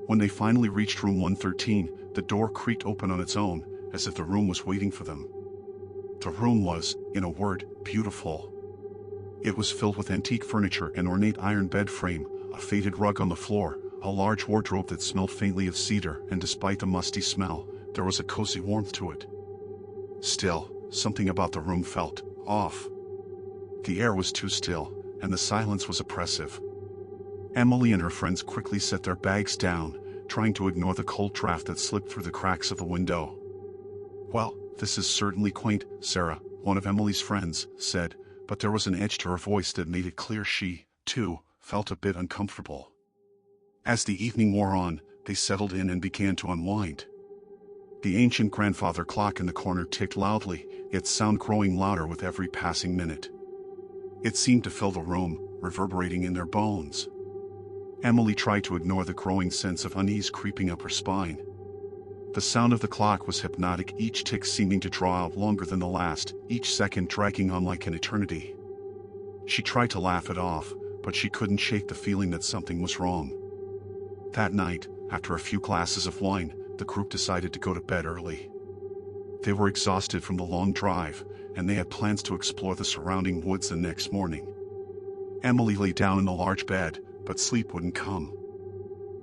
When they finally reached room 113, the door creaked open on its own, as if the room was waiting for them. The room was, in a word, beautiful. It was filled with antique furniture, an ornate iron bed frame, a faded rug on the floor, a large wardrobe that smelled faintly of cedar, and despite the musty smell, there was a cozy warmth to it. Still, something about the room felt off. The air was too still, and the silence was oppressive. Emily and her friends quickly set their bags down, trying to ignore the cold draft that slipped through the cracks of the window. "Well, this is certainly quaint, Sarah," one of Emily's friends said, but there was an edge to her voice that made it clear she, too, felt a bit uncomfortable. As the evening wore on, they settled in and began to unwind. The ancient grandfather clock in the corner ticked loudly, its sound growing louder with every passing minute. It seemed to fill the room, reverberating in their bones. Emily tried to ignore the growing sense of unease creeping up her spine. The sound of the clock was hypnotic, each tick seeming to draw out longer than the last, each second dragging on like an eternity. She tried to laugh it off, but she couldn't shake the feeling that something was wrong. That night, after a few glasses of wine, the group decided to go to bed early. They were exhausted from the long drive, and they had plans to explore the surrounding woods the next morning. Emily lay down in the large bed, but sleep wouldn't come.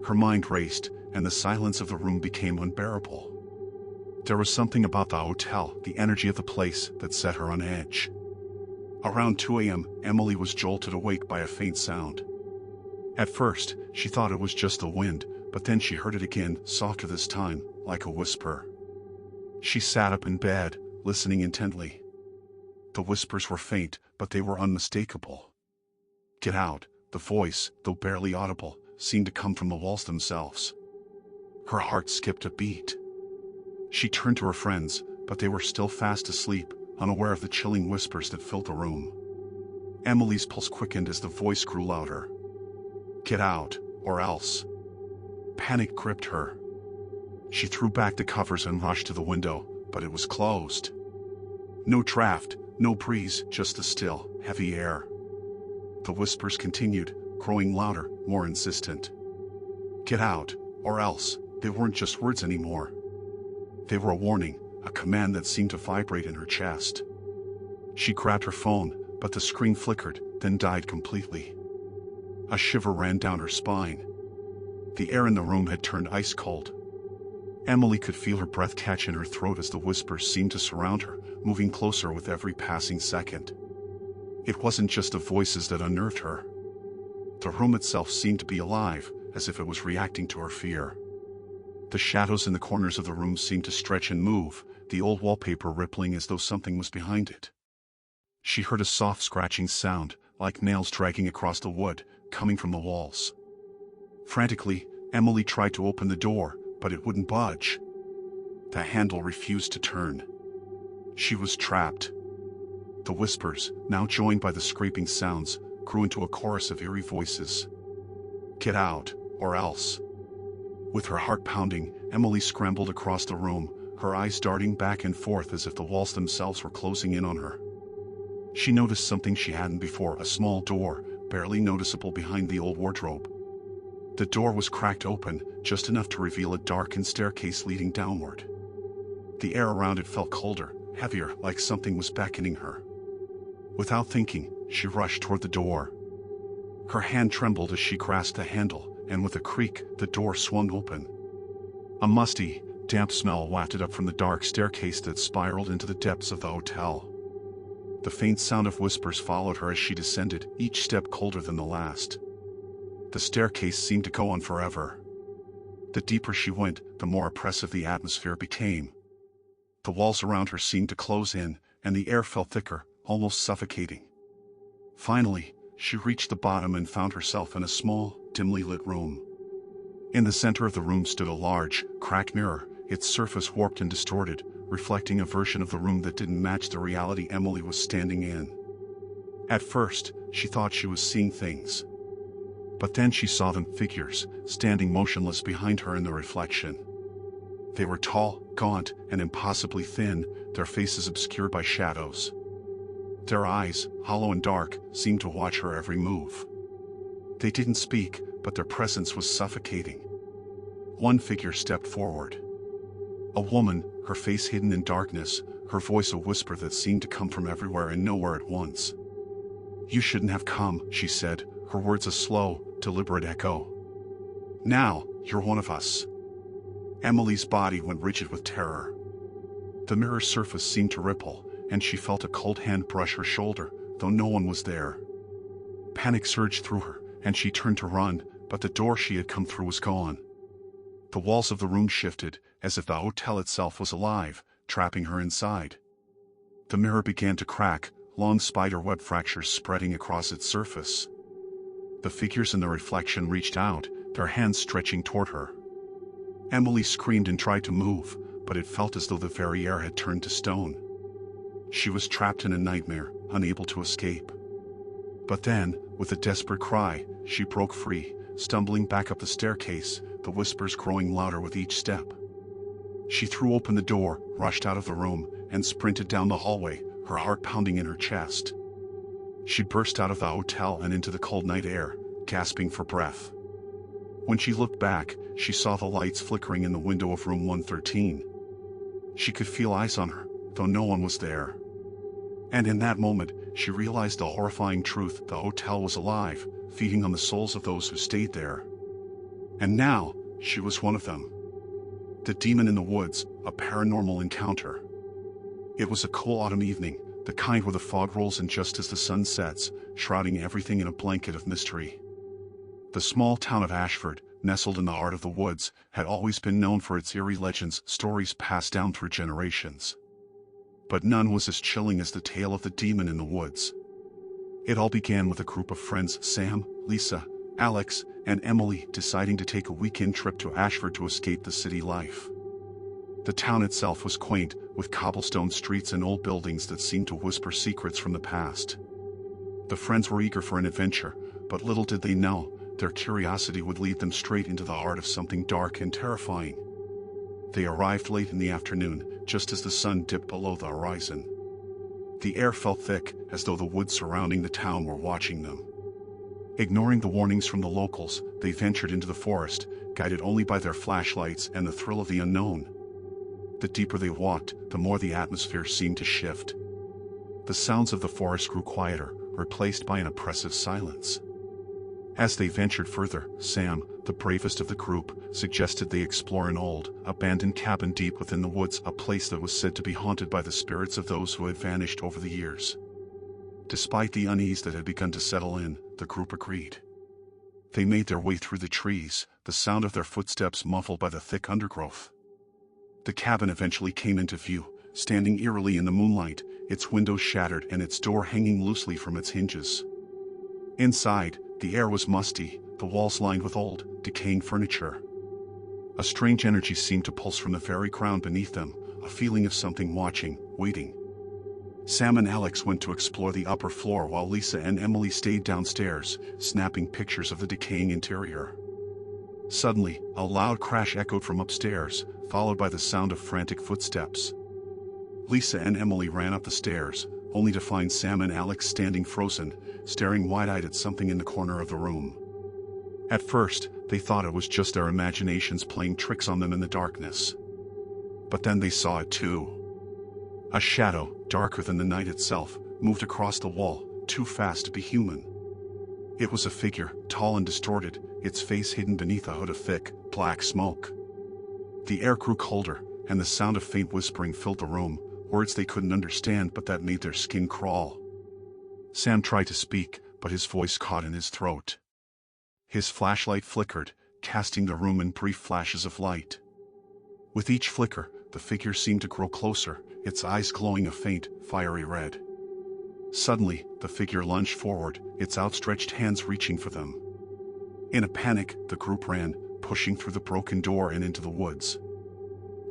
Her mind raced, and the silence of the room became unbearable. There was something about the hotel, the energy of the place, that set her on edge. Around 2 a.m., Emily was jolted awake by a faint sound. At first, she thought it was just the wind, but then she heard it again, softer this time, like a whisper. She sat up in bed, listening intently. The whispers were faint, but they were unmistakable. "Get out," the voice, though barely audible, seemed to come from the walls themselves. Her heart skipped a beat. She turned to her friends, but they were still fast asleep, unaware of the chilling whispers that filled the room. Emily's pulse quickened as the voice grew louder. "Get out, or else." Panic gripped her. She threw back the covers and rushed to the window, but it was closed. No draft, no breeze, just the still, heavy air. The whispers continued, growing louder, more insistent. "Get out, or else." They weren't just words anymore. They were a warning, a command that seemed to vibrate in her chest. She grabbed her phone, but the screen flickered, then died completely. A shiver ran down her spine. The air in the room had turned ice cold. Emily could feel her breath catch in her throat as the whispers seemed to surround her, moving closer with every passing second. It wasn't just the voices that unnerved her. The room itself seemed to be alive, as if it was reacting to her fear. The shadows in the corners of the room seemed to stretch and move, the old wallpaper rippling as though something was behind it. She heard a soft scratching sound, like nails dragging across the wood, coming from the walls. Frantically, Emily tried to open the door, but it wouldn't budge. The handle refused to turn. She was trapped. The whispers, now joined by the scraping sounds, grew into a chorus of eerie voices. "Get out, or else." With her heart pounding, Emily scrambled across the room, her eyes darting back and forth as if the walls themselves were closing in on her. She noticed something she hadn't before, a small door, barely noticeable behind the old wardrobe. The door was cracked open, just enough to reveal a darkened staircase leading downward. The air around it felt colder, heavier, like something was beckoning her. Without thinking, she rushed toward the door. Her hand trembled as she grasped the handle, and with a creak, the door swung open. A musty, damp smell wafted up from the dark staircase that spiraled into the depths of the hotel. The faint sound of whispers followed her as she descended, each step colder than the last. The staircase seemed to go on forever. The deeper she went, the more oppressive the atmosphere became. The walls around her seemed to close in, and the air felt thicker, almost suffocating. Finally, she reached the bottom and found herself in a small, dimly lit room. In the center of the room stood a large, cracked mirror, its surface warped and distorted, reflecting a version of the room that didn't match the reality Emily was standing in. At first, she thought she was seeing things. But then she saw them, figures, standing motionless behind her in the reflection. They were tall, gaunt, and impossibly thin, their faces obscured by shadows. Their eyes, hollow and dark, seemed to watch her every move. They didn't speak, but their presence was suffocating. One figure stepped forward. A woman, her face hidden in darkness, her voice a whisper that seemed to come from everywhere and nowhere at once. "You shouldn't have come," she said, her words a slow, deliberate echo. "Now, you're one of us." Emily's body went rigid with terror. The mirror's surface seemed to ripple, and she felt a cold hand brush her shoulder, though no one was there. Panic surged through her, and she turned to run, but the door she had come through was gone. The walls of the room shifted, as if the hotel itself was alive, trapping her inside. The mirror began to crack, long spiderweb fractures spreading across its surface. The figures in the reflection reached out, their hands stretching toward her. Emily screamed and tried to move, but it felt as though the very air had turned to stone. She was trapped in a nightmare, unable to escape. But then, with a desperate cry, she broke free, stumbling back up the staircase, the whispers growing louder with each step. She threw open the door, rushed out of the room, and sprinted down the hallway, her heart pounding in her chest. She burst out of the hotel and into the cold night air, gasping for breath. When she looked back, she saw the lights flickering in the window of room 113. She could feel eyes on her, though no one was there. And in that moment, she realized the horrifying truth: the hotel was alive, feeding on the souls of those who stayed there. And now, she was one of them. The Demon in the Woods, a paranormal encounter. It was a cool autumn evening, the kind where the fog rolls in just as the sun sets, shrouding everything in a blanket of mystery. The small town of Ashford, nestled in the heart of the woods, had always been known for its eerie legends, stories passed down through generations. But none was as chilling as the tale of the Demon in the Woods. It all began with a group of friends, Sam, Lisa, Alex, and Emily, deciding to take a weekend trip to Ashford to escape the city life. The town itself was quaint, with cobblestone streets and old buildings that seemed to whisper secrets from the past. The friends were eager for an adventure, but little did they know, their curiosity would lead them straight into the heart of something dark and terrifying. They arrived late in the afternoon, just as the sun dipped below the horizon. The air felt thick, as though the woods surrounding the town were watching them. Ignoring the warnings from the locals, they ventured into the forest, guided only by their flashlights and the thrill of the unknown. The deeper they walked, the more the atmosphere seemed to shift. The sounds of the forest grew quieter, replaced by an oppressive silence. As they ventured further, Sam, the bravest of the group, suggested they explore an old, abandoned cabin deep within the woods, a place that was said to be haunted by the spirits of those who had vanished over the years. Despite the unease that had begun to settle in, the group agreed. They made their way through the trees, the sound of their footsteps muffled by the thick undergrowth. The cabin eventually came into view, standing eerily in the moonlight, its windows shattered and its door hanging loosely from its hinges. Inside, the air was musty, the walls lined with old, decaying furniture. A strange energy seemed to pulse from the very ground beneath them, a feeling of something watching, waiting. Sam and Alex went to explore the upper floor while Lisa and Emily stayed downstairs, snapping pictures of the decaying interior. Suddenly, a loud crash echoed from upstairs, followed by the sound of frantic footsteps. Lisa and Emily ran up the stairs, only to find Sam and Alex standing frozen, staring wide-eyed at something in the corner of the room. At first, they thought it was just their imaginations playing tricks on them in the darkness. But then they saw it too. A shadow, darker than the night itself, moved across the wall, too fast to be human. It was a figure, tall and distorted, its face hidden beneath a hood of thick, black smoke. The air grew colder, and the sound of faint whispering filled the room, words they couldn't understand but that made their skin crawl. Sam tried to speak, but his voice caught in his throat. His flashlight flickered, casting the room in brief flashes of light. With each flicker, the figure seemed to grow closer, its eyes glowing a faint, fiery red. Suddenly, the figure lunged forward, its outstretched hands reaching for them. In a panic, the group ran, pushing through the broken door and into the woods.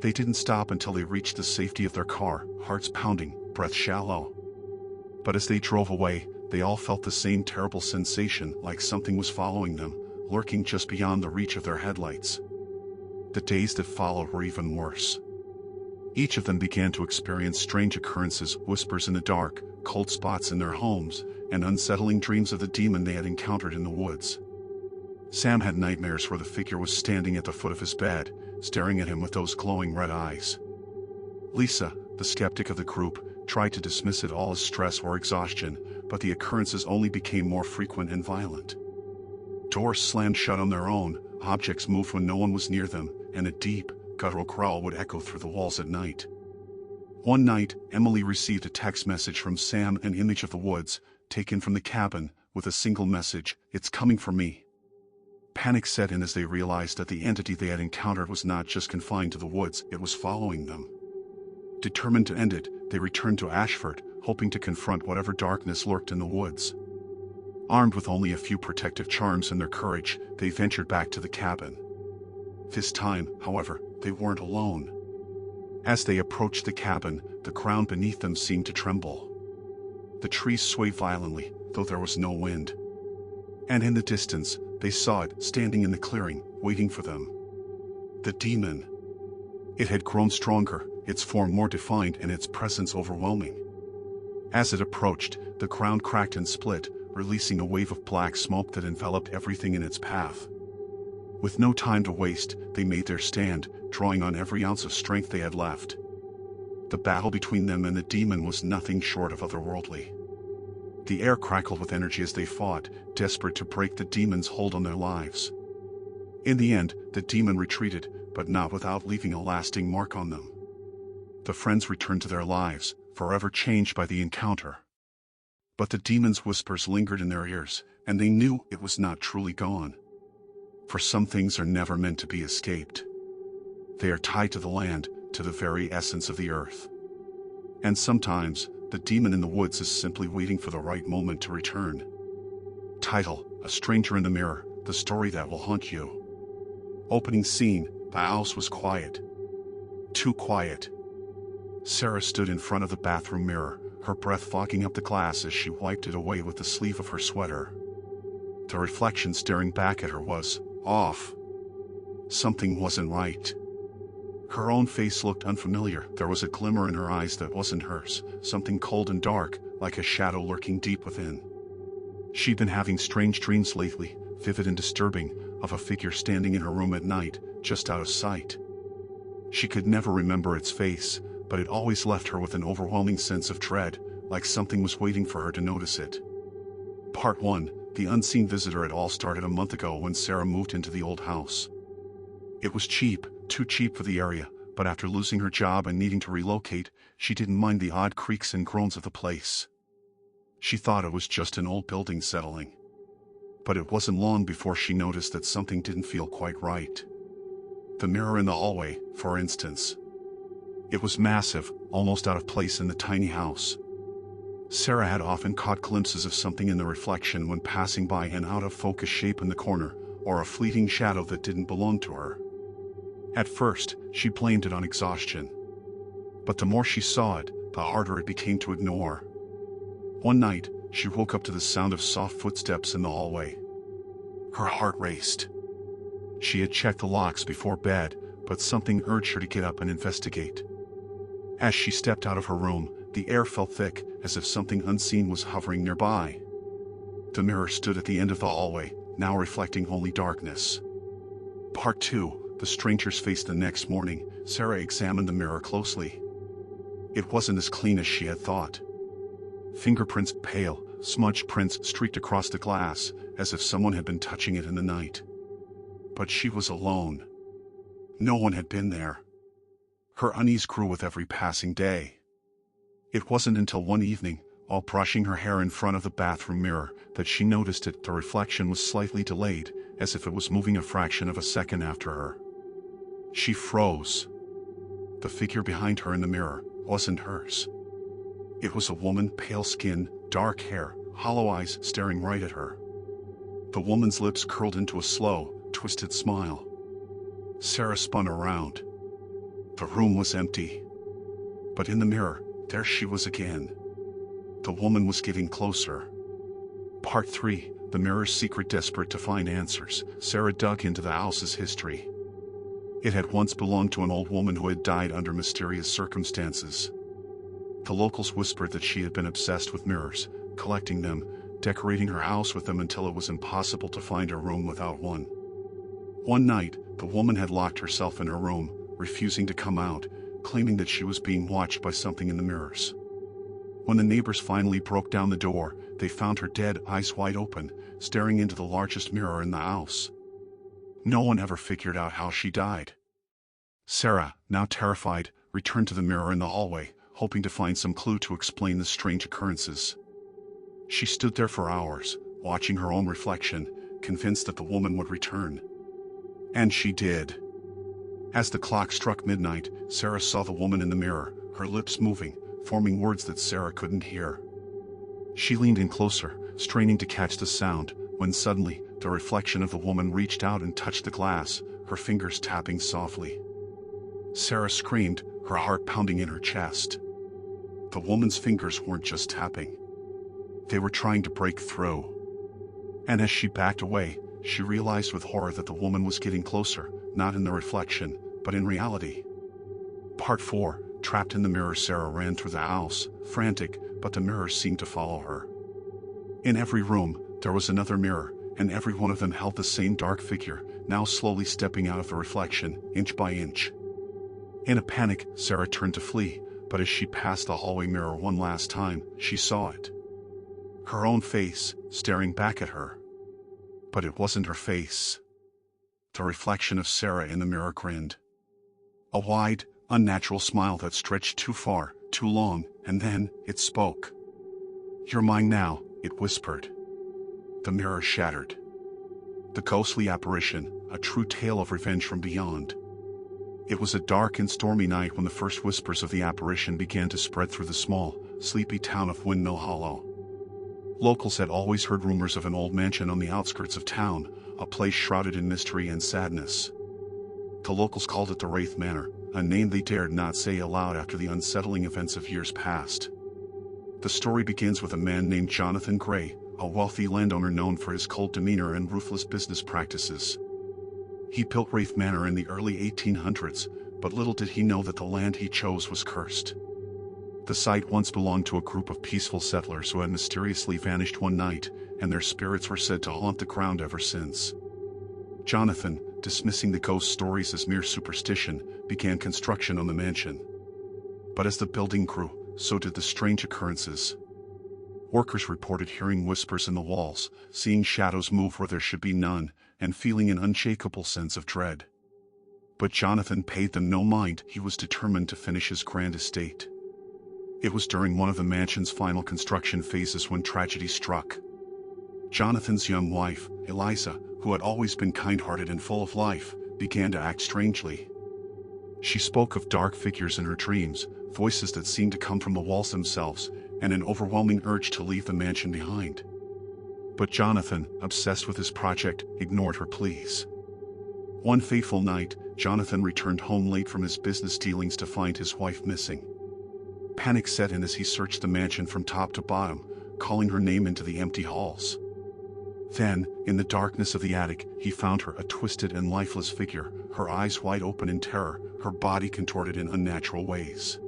They didn't stop until they reached the safety of their car, hearts pounding, breath shallow. But as they drove away, they all felt the same terrible sensation, like something was following them, lurking just beyond the reach of their headlights. The days that followed were even worse. Each of them began to experience strange occurrences, whispers in the dark, cold spots in their homes, and unsettling dreams of the demon they had encountered in the woods. Sam had nightmares where the figure was standing at the foot of his bed, staring at him with those glowing red eyes. Lisa, the skeptic of the group, tried to dismiss it all as stress or exhaustion, but the occurrences only became more frequent and violent. Doors slammed shut on their own, objects moved when no one was near them, and a deep, guttural growl would echo through the walls at night. One night, Emily received a text message from Sam, an image of the woods, taken from the cabin, with a single message, "It's coming for me." Panic set in as they realized that the entity they had encountered was not just confined to the woods, it was following them. Determined to end it, they returned to Ashford, hoping to confront whatever darkness lurked in the woods. Armed with only a few protective charms and their courage, they ventured back to the cabin. This time, however, they weren't alone. As they approached the cabin, the ground beneath them seemed to tremble. The trees swayed violently, though there was no wind. And in the distance, they saw it, standing in the clearing, waiting for them. The demon. It had grown stronger, its form more defined and its presence overwhelming. As it approached, the ground cracked and split, releasing a wave of black smoke that enveloped everything in its path. With no time to waste, they made their stand, drawing on every ounce of strength they had left. The battle between them and the demon was nothing short of otherworldly. The air crackled with energy as they fought, desperate to break the demon's hold on their lives. In the end, the demon retreated, but not without leaving a lasting mark on them. The friends returned to their lives, forever changed by the encounter. But the demon's whispers lingered in their ears, and they knew it was not truly gone. For some things are never meant to be escaped. They are tied to the land, to the very essence of the earth. And sometimes, the demon in the woods is simply waiting for the right moment to return. Title: A Stranger in the Mirror, the story that will haunt you. Opening scene: the house was quiet. Too quiet. Sarah stood in front of the bathroom mirror, her breath fogging up the glass as she wiped it away with the sleeve of her sweater. The reflection staring back at her was off. Something wasn't right. Her own face looked unfamiliar. There was a glimmer in her eyes that wasn't hers, something cold and dark, like a shadow lurking deep within. She'd been having strange dreams lately, vivid and disturbing, of a figure standing in her room at night, just out of sight. She could never remember its face, but it always left her with an overwhelming sense of dread, like something was waiting for her to notice it. Part 1: The Unseen Visitor. It all started a month ago when Sarah moved into the old house. It was cheap, too cheap for the area, but after losing her job and needing to relocate, she didn't mind the odd creaks and groans of the place. She thought it was just an old building settling. But it wasn't long before she noticed that something didn't feel quite right. The mirror in the hallway, for instance. It was massive, almost out of place in the tiny house. Sarah had often caught glimpses of something in the reflection when passing by, an out-of-focus shape in the corner, or a fleeting shadow that didn't belong to her. At first, she blamed it on exhaustion. But the more she saw it, the harder it became to ignore. One night, she woke up to the sound of soft footsteps in the hallway. Her heart raced. She had checked the locks before bed, but something urged her to get up and investigate. As she stepped out of her room, the air felt thick, as if something unseen was hovering nearby. The mirror stood at the end of the hallway, now reflecting only darkness. Part 2: The Stranger's Face. The next morning, Sarah examined the mirror closely. It wasn't as clean as she had thought. Fingerprints, pale, smudged prints streaked across the glass, as if someone had been touching it in the night. But she was alone. No one had been there. Her unease grew with every passing day. It wasn't until one evening, while brushing her hair in front of the bathroom mirror, that she noticed it. The reflection was slightly delayed, as if it was moving a fraction of a second after her. She froze. The figure behind her in the mirror wasn't hers. It was a woman, pale skin, dark hair, hollow eyes staring right at her. The woman's lips curled into a slow, twisted smile. Sarah spun around. The room was empty. But in the mirror, there she was again. The woman was getting closer. Part 3: The Mirror's Secret. Desperate to find answers, Sarah dug into the house's history. It had once belonged to an old woman who had died under mysterious circumstances. The locals whispered that she had been obsessed with mirrors, collecting them, decorating her house with them until it was impossible to find her room without one. One night, the woman had locked herself in her room, refusing to come out, claiming that she was being watched by something in the mirrors. When the neighbors finally broke down the door, they found her dead, eyes wide open, staring into the largest mirror in the house. No one ever figured out how she died. Sarah, now terrified, returned to the mirror in the hallway, hoping to find some clue to explain the strange occurrences. She stood there for hours, watching her own reflection, convinced that the woman would return. And she did. As the clock struck midnight, Sarah saw the woman in the mirror, her lips moving, forming words that Sarah couldn't hear. She leaned in closer, straining to catch the sound, when suddenly, the reflection of the woman reached out and touched the glass, her fingers tapping softly. Sarah screamed, her heart pounding in her chest. The woman's fingers weren't just tapping. They were trying to break through. And as she backed away, she realized with horror that the woman was getting closer, not in the reflection, but in reality. Part 4. Trapped in the mirror. Sarah ran through the house, frantic, but the mirrors seemed to follow her. In every room, there was another mirror, and every one of them held the same dark figure, now slowly stepping out of the reflection, inch by inch. In a panic, Sarah turned to flee, but as she passed the hallway mirror one last time, she saw it. Her own face, staring back at her. But it wasn't her face. The reflection of Sarah in the mirror grinned. A wide, unnatural smile that stretched too far, too long, and then, it spoke. "You're mine now," it whispered. The mirror shattered. The ghostly apparition, a true tale of revenge from beyond. It was a dark and stormy night when the first whispers of the apparition began to spread through the small, sleepy town of Windmill Hollow. Locals had always heard rumors of an old mansion on the outskirts of town, a place shrouded in mystery and sadness. The locals called it the Wraith Manor, a name they dared not say aloud after the unsettling events of years past. The story begins with a man named Jonathan Gray, a wealthy landowner known for his cold demeanor and ruthless business practices. He built Wraith Manor in the early 1800s, but little did he know that the land he chose was cursed. The site once belonged to a group of peaceful settlers who had mysteriously vanished one night, and their spirits were said to haunt the ground ever since. Jonathan, dismissing the ghost stories as mere superstition, began construction on the mansion. But as the building grew, so did the strange occurrences. Workers reported hearing whispers in the walls, seeing shadows move where there should be none, and feeling an unshakable sense of dread. But Jonathan paid them no mind. He was determined to finish his grand estate. It was during one of the mansion's final construction phases when tragedy struck. Jonathan's young wife, Eliza, who had always been kind-hearted and full of life, began to act strangely. She spoke of dark figures in her dreams, voices that seemed to come from the walls themselves, and an overwhelming urge to leave the mansion behind. But Jonathan, obsessed with his project, ignored her pleas. One fateful night, Jonathan returned home late from his business dealings to find his wife missing. Panic set in as he searched the mansion from top to bottom, calling her name into the empty halls. Then, in the darkness of the attic, he found her, a twisted and lifeless figure, her eyes wide open in terror, her body contorted in unnatural ways.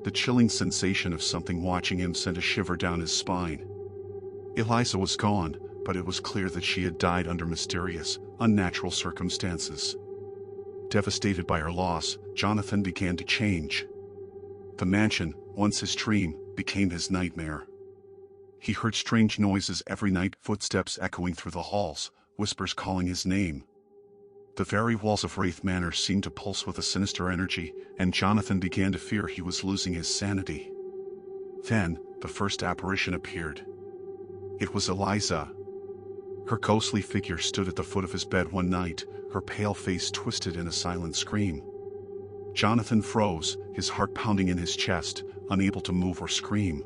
The chilling sensation of something watching him sent a shiver down his spine. Eliza was gone, but it was clear that she had died under mysterious, unnatural circumstances. Devastated by her loss, Jonathan began to change. The mansion, once his dream, became his nightmare. He heard strange noises every night, footsteps echoing through the halls, whispers calling his name. The very walls of Wraith Manor seemed to pulse with a sinister energy, and Jonathan began to fear he was losing his sanity. Then, the first apparition appeared. It was Eliza. Her ghostly figure stood at the foot of his bed one night, her pale face twisted in a silent scream. Jonathan froze, his heart pounding in his chest, unable to move or scream.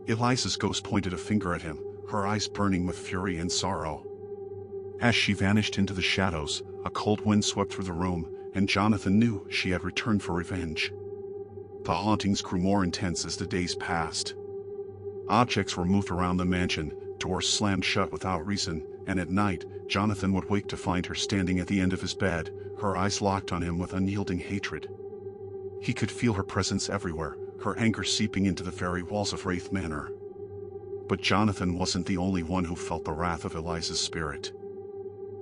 Eliza's ghost pointed a finger at him, her eyes burning with fury and sorrow. As she vanished into the shadows, a cold wind swept through the room, and Jonathan knew she had returned for revenge. The hauntings grew more intense as the days passed. Objects were moved around the mansion, doors slammed shut without reason, and at night, Jonathan would wake to find her standing at the end of his bed, her eyes locked on him with unyielding hatred. He could feel her presence everywhere, her anger seeping into the very walls of Wraith Manor. But Jonathan wasn't the only one who felt the wrath of Eliza's spirit.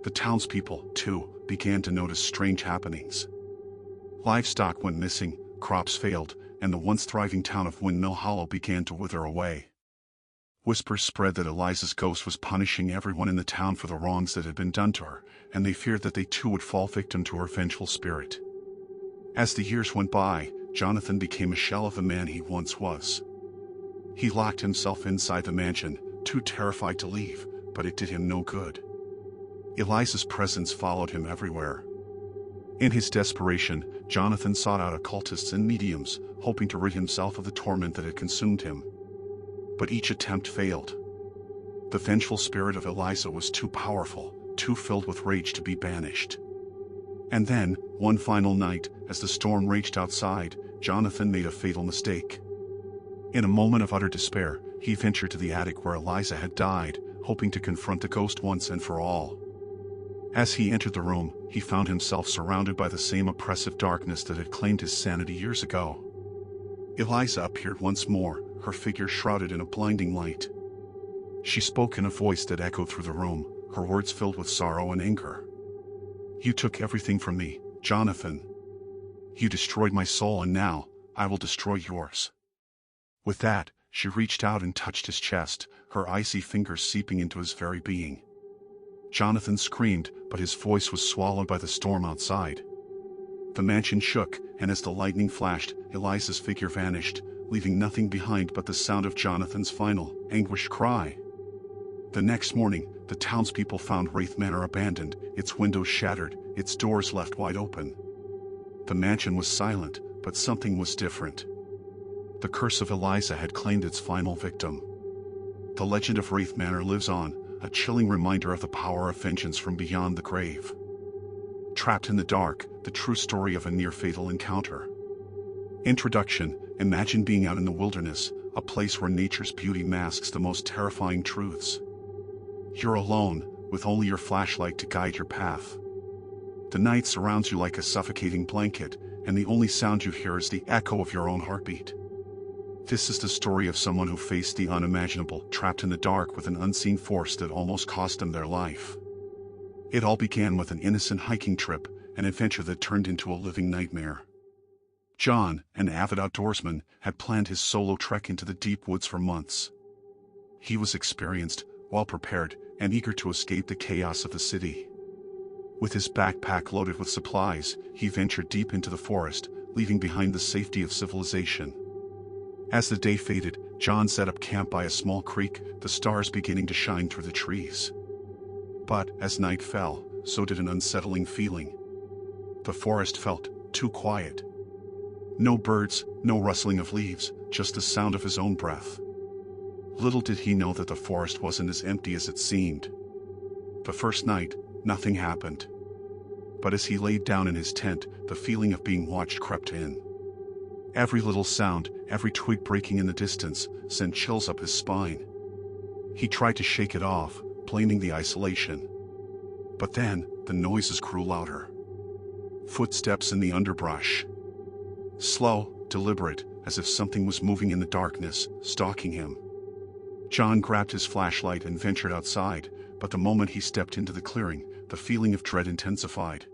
The townspeople, too, began to notice strange happenings. Livestock went missing, crops failed, and the once thriving town of Windmill Hollow began to wither away. Whispers spread that Eliza's ghost was punishing everyone in the town for the wrongs that had been done to her, and they feared that they too would fall victim to her vengeful spirit. As the years went by, Jonathan became a shell of the man he once was. He locked himself inside the mansion, too terrified to leave, but it did him no good. Eliza's presence followed him everywhere. In his desperation, Jonathan sought out occultists and mediums, hoping to rid himself of the torment that had consumed him. But each attempt failed. The vengeful spirit of Eliza was too powerful, too filled with rage to be banished. And then, one final night, as the storm raged outside, Jonathan made a fatal mistake. In a moment of utter despair, he ventured to the attic where Eliza had died, hoping to confront the ghost once and for all. As he entered the room, he found himself surrounded by the same oppressive darkness that had claimed his sanity years ago. Eliza appeared once more, her figure shrouded in a blinding light. She spoke in a voice that echoed through the room, her words filled with sorrow and anger. "You took everything from me, Jonathan. You destroyed my soul, and now, I will destroy yours." With that, she reached out and touched his chest, her icy fingers seeping into his very being. Jonathan screamed, but his voice was swallowed by the storm outside. The mansion shook, and as the lightning flashed, Eliza's figure vanished, leaving nothing behind but the sound of Jonathan's final, anguished cry. The next morning, the townspeople found Wraith Manor abandoned, its windows shattered, its doors left wide open. The mansion was silent, but something was different. The curse of Eliza had claimed its final victim. The legend of Wraith Manor lives on, a chilling reminder of the power of vengeance from beyond the grave. Trapped in the dark, the true story of a near-fatal encounter. Introduction: imagine being out in the wilderness, a place where nature's beauty masks the most terrifying truths. You're alone, with only your flashlight to guide your path. The night surrounds you like a suffocating blanket, and the only sound you hear is the echo of your own heartbeat. This is the story of someone who faced the unimaginable, trapped in the dark with an unseen force that almost cost them their life. It all began with an innocent hiking trip, an adventure that turned into a living nightmare. John, an avid outdoorsman, had planned his solo trek into the deep woods for months. He was experienced, well-prepared, and eager to escape the chaos of the city. With his backpack loaded with supplies, he ventured deep into the forest, leaving behind the safety of civilization. As the day faded, John set up camp by a small creek, the stars beginning to shine through the trees. But, as night fell, so did an unsettling feeling. The forest felt too quiet. No birds, no rustling of leaves, just the sound of his own breath. Little did he know that the forest wasn't as empty as it seemed. The first night, nothing happened. But as he laid down in his tent, the feeling of being watched crept in. Every little sound, every twig breaking in the distance, sent chills up his spine. He tried to shake it off, blaming the isolation. But then, the noises grew louder. Footsteps in the underbrush. Slow, deliberate, as if something was moving in the darkness, stalking him. John grabbed his flashlight and ventured outside, but the moment he stepped into the clearing, the feeling of dread intensified.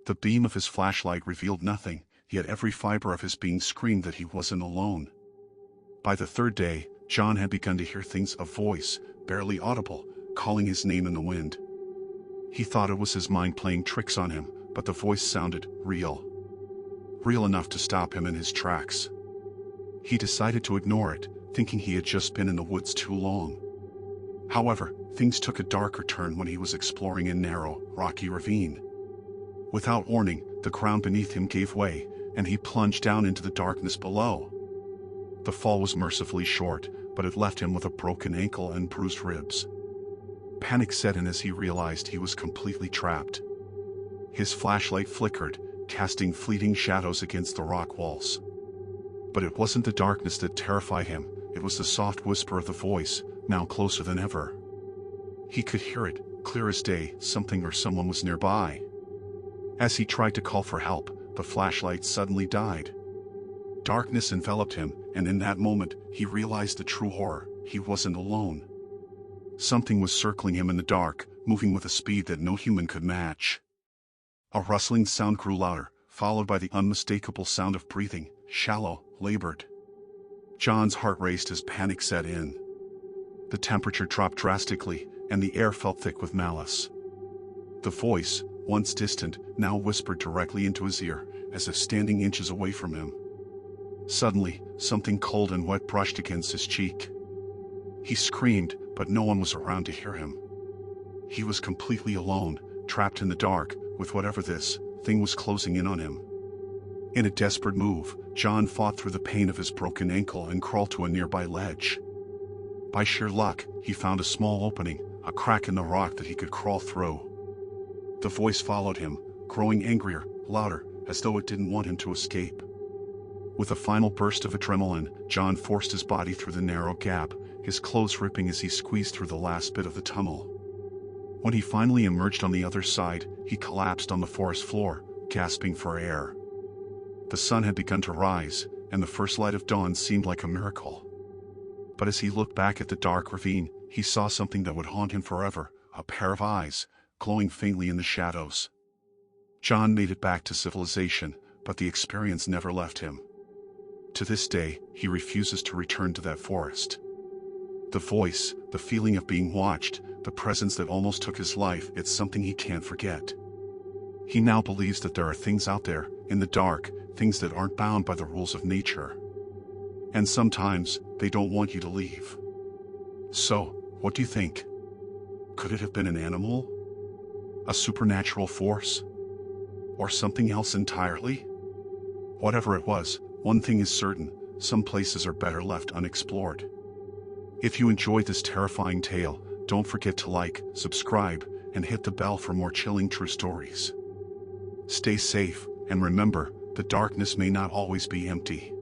The beam of his flashlight revealed nothing, yet every fiber of his being screamed that he wasn't alone. By the third day, John had begun to hear things, a voice, barely audible, calling his name in the wind. He thought it was his mind playing tricks on him, but the voice sounded real. Real enough to stop him in his tracks. He decided to ignore it, thinking he had just been in the woods too long. However, things took a darker turn when he was exploring a narrow, rocky ravine. Without warning, the ground beneath him gave way, and he plunged down into the darkness below. The fall was mercifully short, but it left him with a broken ankle and bruised ribs. Panic set in as he realized he was completely trapped. His flashlight flickered, casting fleeting shadows against the rock walls. But it wasn't the darkness that terrified him, it was the soft whisper of the voice, now closer than ever. He could hear it, clear as day, something or someone was nearby. As he tried to call for help, the flashlight suddenly died. Darkness enveloped him, and in that moment, he realized the true horror: he wasn't alone. Something was circling him in the dark, moving with a speed that no human could match. A rustling sound grew louder, followed by the unmistakable sound of breathing, shallow, labored. John's heart raced as panic set in. The temperature dropped drastically, and the air felt thick with malice. The voice, once distant, now whispered directly into his ear, as if standing inches away from him. Suddenly, something cold and wet brushed against his cheek. He screamed, but no one was around to hear him. He was completely alone, trapped in the dark, with whatever this thing was closing in on him. In a desperate move, John fought through the pain of his broken ankle and crawled to a nearby ledge. By sheer luck, he found a small opening, a crack in the rock that he could crawl through. The voice followed him, growing angrier, louder, as though it didn't want him to escape. With a final burst of adrenaline, John forced his body through the narrow gap, his clothes ripping as he squeezed through the last bit of the tunnel. When he finally emerged on the other side, he collapsed on the forest floor, gasping for air. The sun had begun to rise, and the first light of dawn seemed like a miracle. But as he looked back at the dark ravine, he saw something that would haunt him forever, a pair of eyes, glowing faintly in the shadows. John made it back to civilization, but the experience never left him. To this day, he refuses to return to that forest. The voice, the feeling of being watched, the presence that almost took his life, it's something he can't forget. He now believes that there are things out there, in the dark, things that aren't bound by the rules of nature. And sometimes, they don't want you to leave. So, what do you think? Could it have been an animal? A supernatural force? Or something else entirely? Whatever it was, one thing is certain, some places are better left unexplored. If you enjoyed this terrifying tale, don't forget to like, subscribe, and hit the bell for more chilling true stories. Stay safe, and remember, the darkness may not always be empty.